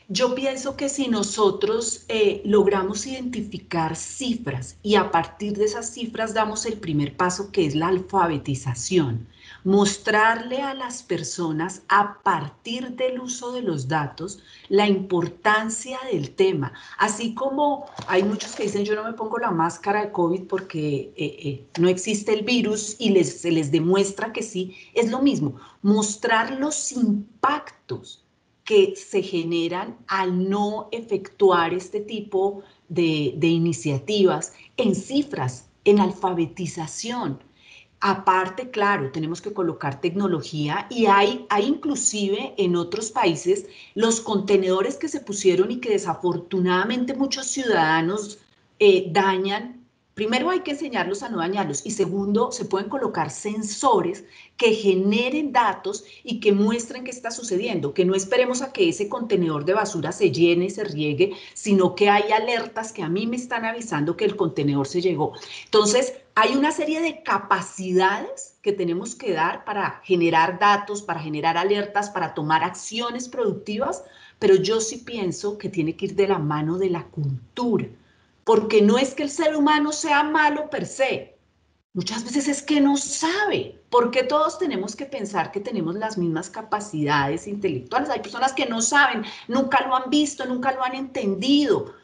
Yo pienso que si nosotros logramos identificar cifras y a partir de esas cifras damos el primer paso, que es la alfabetización, mostrarle a las personas a partir del uso de los datos la importancia del tema, así como hay muchos que dicen yo no me pongo la máscara de COVID porque no existe el virus y se les demuestra que sí, es lo mismo, mostrar los impactos que se generan al no efectuar este tipo de iniciativas en cifras, en alfabetización. Aparte, claro, tenemos que colocar tecnología y hay inclusive en otros países los contenedores que se pusieron y que desafortunadamente muchos ciudadanos dañan. Primero hay que enseñarlos a no dañarlos y segundo, se pueden colocar sensores que generen datos y que muestren qué está sucediendo, que no esperemos a que ese contenedor de basura se llene, se riegue, sino que hay alertas que a mí me están avisando que el contenedor se llegó. Entonces, hay una serie de capacidades que tenemos que dar para generar datos, para generar alertas, para tomar acciones productivas, pero yo sí pienso que tiene que ir de la mano de la cultura, porque no es que el ser humano sea malo per se, muchas veces es que no sabe, porque todos tenemos que pensar que tenemos las mismas capacidades intelectuales. Hay personas que no saben, nunca lo han visto, nunca lo han entendido.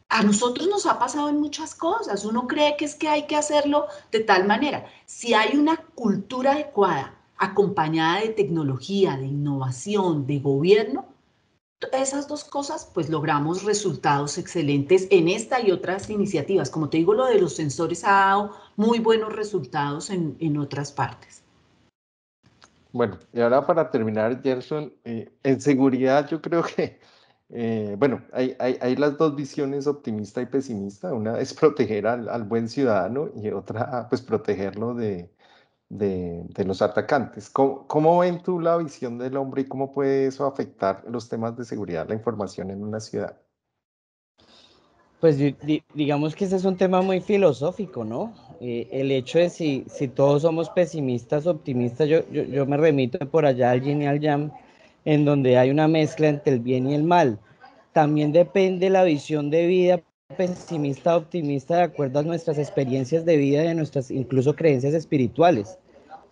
A nosotros nos ha pasado en muchas cosas. Uno cree que es que hay que hacerlo de tal manera. Si hay una cultura adecuada, acompañada de tecnología, de innovación, de gobierno, esas dos cosas, pues logramos resultados excelentes en esta y otras iniciativas. Como te digo, lo de los sensores ha dado muy buenos resultados en otras partes. Bueno, y ahora para terminar, Gerson, en seguridad yo creo que, bueno, hay las dos visiones, optimista y pesimista. Una es proteger al buen ciudadano y otra, pues, protegerlo de los atacantes. ¿Cómo ven tú la visión del hombre y cómo puede eso afectar los temas de seguridad, la información en una ciudad? Pues digamos que ese es un tema muy filosófico, ¿no? El hecho de si todos somos pesimistas, optimistas, yo me remito por allá al yin y al yang, en donde hay una mezcla entre el bien y el mal. También depende la visión de vida, pesimista, optimista, de acuerdo a nuestras experiencias de vida y a nuestras incluso creencias espirituales.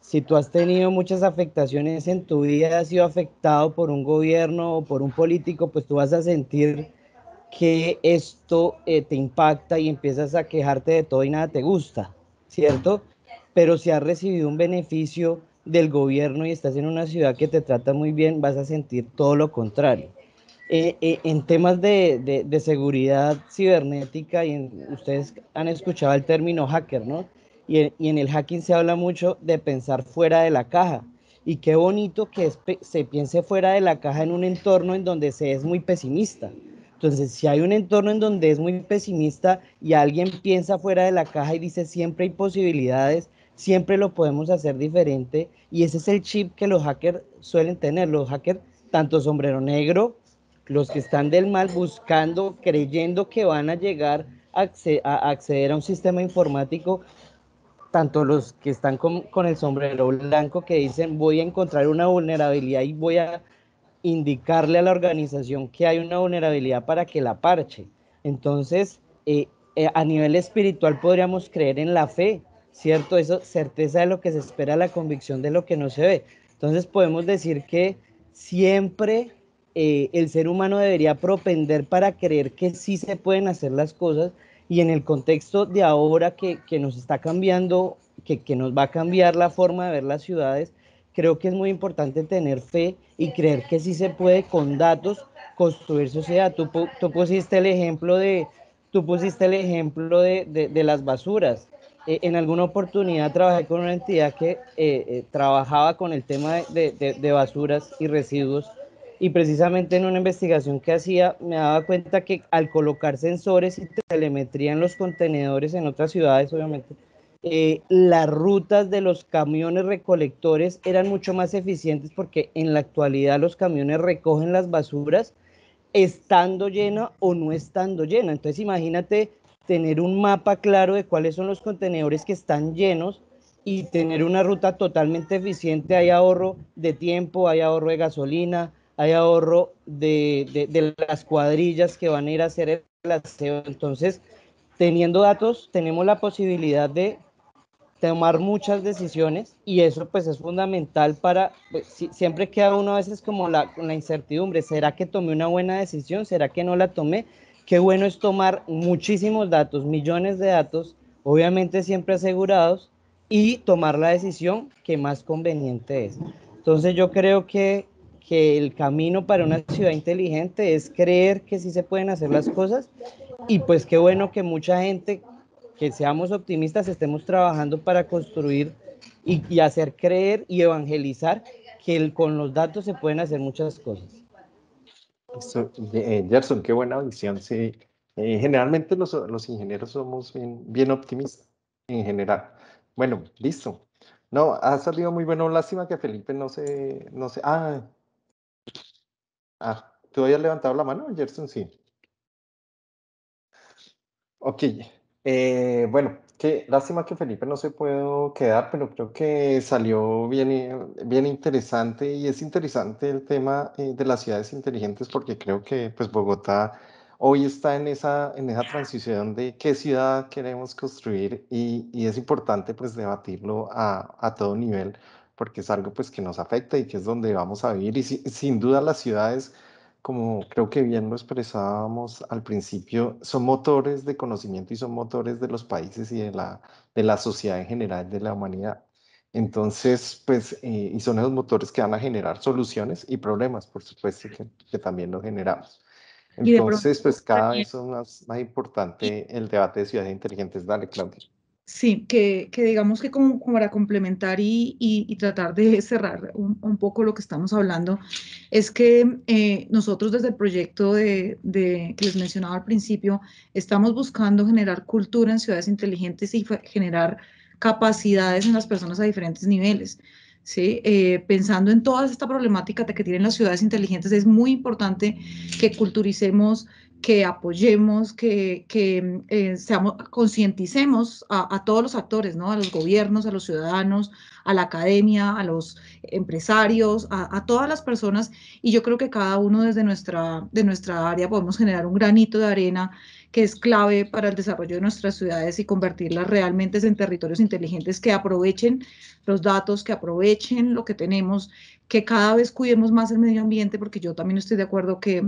Si tú has tenido muchas afectaciones en tu vida, has sido afectado por un gobierno o por un político, pues tú vas a sentir que esto te impacta y empiezas a quejarte de todo y nada te gusta, ¿cierto? Pero si has recibido un beneficio del gobierno y estás en una ciudad que te trata muy bien, vas a sentir todo lo contrario. En temas de seguridad cibernética, ustedes han escuchado el término hacker, ¿no? Y en el hacking se habla mucho de pensar fuera de la caja. Y qué bonito que se piense fuera de la caja en un entorno en donde se es muy pesimista. Entonces, si hay un entorno en donde es muy pesimista y alguien piensa fuera de la caja y dice siempre hay posibilidades, siempre lo podemos hacer diferente, y ese es el chip que los hackers suelen tener. Los hackers, tanto sombrero negro, los que están del mal buscando, creyendo que van a llegar a acceder a un sistema informático, tanto los que están con el sombrero blanco que dicen voy a encontrar una vulnerabilidad y voy a indicarle a la organización que hay una vulnerabilidad para que la parche. Entonces, a nivel espiritual podríamos creer en la fe, ¿cierto? Eso, certeza de lo que se espera, la convicción de lo que no se ve. Entonces podemos decir que siempre el ser humano debería propender para creer que sí se pueden hacer las cosas, y en el contexto de ahora que nos está cambiando, que nos va a cambiar la forma de ver las ciudades, creo que es muy importante tener fe y creer que sí se puede con datos construir sociedad. Tú pusiste el ejemplo de las basuras. En alguna oportunidad trabajé con una entidad que trabajaba con el tema de basuras y residuos, y precisamente en una investigación que hacía me daba cuenta que al colocar sensores y telemetría en los contenedores en otras ciudades, obviamente, las rutas de los camiones recolectores eran mucho más eficientes porque en la actualidad los camiones recogen las basuras estando llena o no estando llena. Entonces imagínate tener un mapa claro de cuáles son los contenedores que están llenos y tener una ruta totalmente eficiente. Hay ahorro de tiempo, hay ahorro de gasolina, hay ahorro de las cuadrillas que van a ir a hacer el aseo. Entonces, teniendo datos, tenemos la posibilidad de tomar muchas decisiones y eso pues es fundamental para, pues, siempre queda uno a veces como con la incertidumbre, ¿será que tomé una buena decisión? ¿Será que no la tomé? Qué bueno es tomar muchísimos datos, millones de datos, obviamente siempre asegurados, y tomar la decisión que más conveniente es. Entonces yo creo que el camino para una ciudad inteligente es creer que sí se pueden hacer las cosas y pues qué bueno que mucha gente, que seamos optimistas, estemos trabajando para construir y hacer creer y evangelizar que con los datos se pueden hacer muchas cosas. Gerson, qué buena visión. Sí. Generalmente los ingenieros somos bien optimistas en general. Bueno, listo. No, ha salido muy bueno. Lástima que Felipe no sé. ¿Tú habías levantado la mano, Gerson? Sí. Ok, bueno, qué lástima que Felipe no se pudo quedar, pero creo que salió bien interesante y es interesante el tema de las ciudades inteligentes porque creo que pues Bogotá hoy está en esa transición de qué ciudad queremos construir y es importante pues debatirlo a todo nivel porque es algo pues que nos afecta y que es donde vamos a vivir y sin duda las ciudades como creo que bien lo expresábamos al principio, son motores de conocimiento y son motores de los países y de la sociedad en general, de la humanidad. Entonces, pues, y son esos motores que van a generar soluciones y problemas, por supuesto, que también los generamos. Y de pronto, Entonces, pues, cada Daniel, vez son más importante el debate de ciudades inteligentes. Dale, Claudia. sí, que digamos que como para complementar y tratar de cerrar un poco lo que estamos hablando, es que nosotros desde el proyecto que les mencionaba al principio, estamos buscando generar cultura en ciudades inteligentes y generar capacidades en las personas a diferentes niveles. ¿Sí? Pensando en toda esta problemática que tienen las ciudades inteligentes, es muy importante que culturicemos, que apoyemos, concienticemos a todos los actores, ¿no? A los gobiernos, a los ciudadanos, a la academia, a los empresarios, a todas las personas. Y yo creo que cada uno de nuestra área podemos generar un granito de arena que es clave para el desarrollo de nuestras ciudades y convertirlas realmente en territorios inteligentes que aprovechen los datos, que aprovechen lo que tenemos, que cada vez cuidemos más el medio ambiente, porque yo también estoy de acuerdo que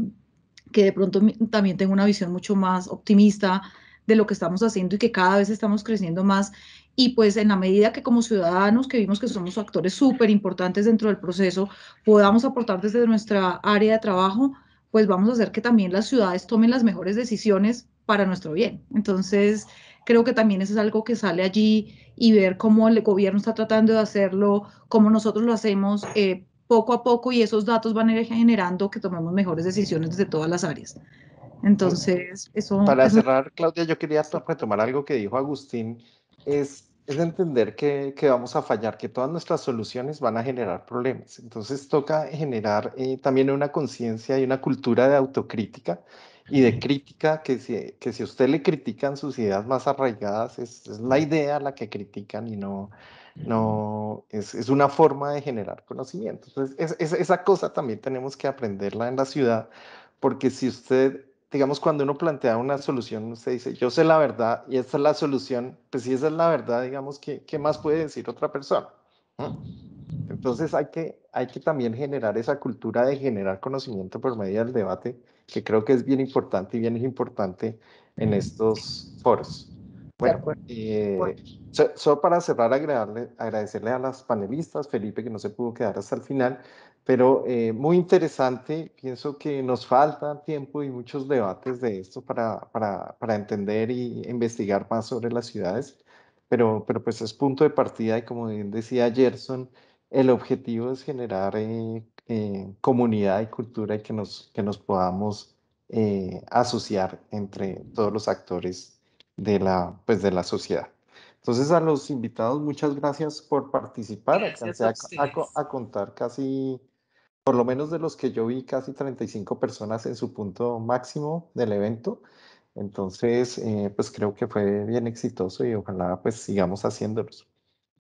de pronto también tengo una visión mucho más optimista de lo que estamos haciendo y que cada vez estamos creciendo más. Y pues en la medida que como ciudadanos, que vimos que somos actores súper importantes dentro del proceso, podamos aportar desde nuestra área de trabajo, pues vamos a hacer que también las ciudades tomen las mejores decisiones para nuestro bien. Entonces, creo que también eso es algo que sale allí y ver cómo el gobierno está tratando de hacerlo, cómo nosotros lo hacemos, poco a poco y esos datos van a ir generando que tomemos mejores decisiones desde todas las áreas. Entonces, Para eso cerrar, Claudia, yo quería retomar algo que dijo Agustín, es entender que vamos a fallar, que todas nuestras soluciones van a generar problemas. Entonces toca generar también una conciencia y una cultura de autocrítica y de crítica, que si a usted le critican sus ideas más arraigadas, es la idea la que critican y no es una forma de generar conocimiento. Entonces, esa cosa también tenemos que aprenderla en la ciudad, porque si usted digamos, cuando uno plantea una solución, usted dice, yo sé la verdad y esta es la solución, pues si esa es la verdad, digamos, ¿qué más puede decir otra persona? ¿Mm? Entonces hay que también generar esa cultura de generar conocimiento por medio del debate, que creo que es bien importante y bien importante en estos foros. de Bueno, acuerdo. solo para cerrar, agradecerle a las panelistas, Felipe, que no se pudo quedar hasta el final, pero muy interesante. Pienso que nos falta tiempo y muchos debates de esto para entender y investigar más sobre las ciudades, pero pues es punto de partida y como bien decía Gerson, el objetivo es generar comunidad y cultura y que nos podamos asociar entre todos los actores pues, de la sociedad. Entonces, a los invitados, muchas gracias por participar. Gracias Alcancé a ustedes. a contar casi, por lo menos de los que yo vi, casi 35 personas en su punto máximo del evento. Entonces, pues creo que fue bien exitoso y ojalá pues sigamos haciéndolos.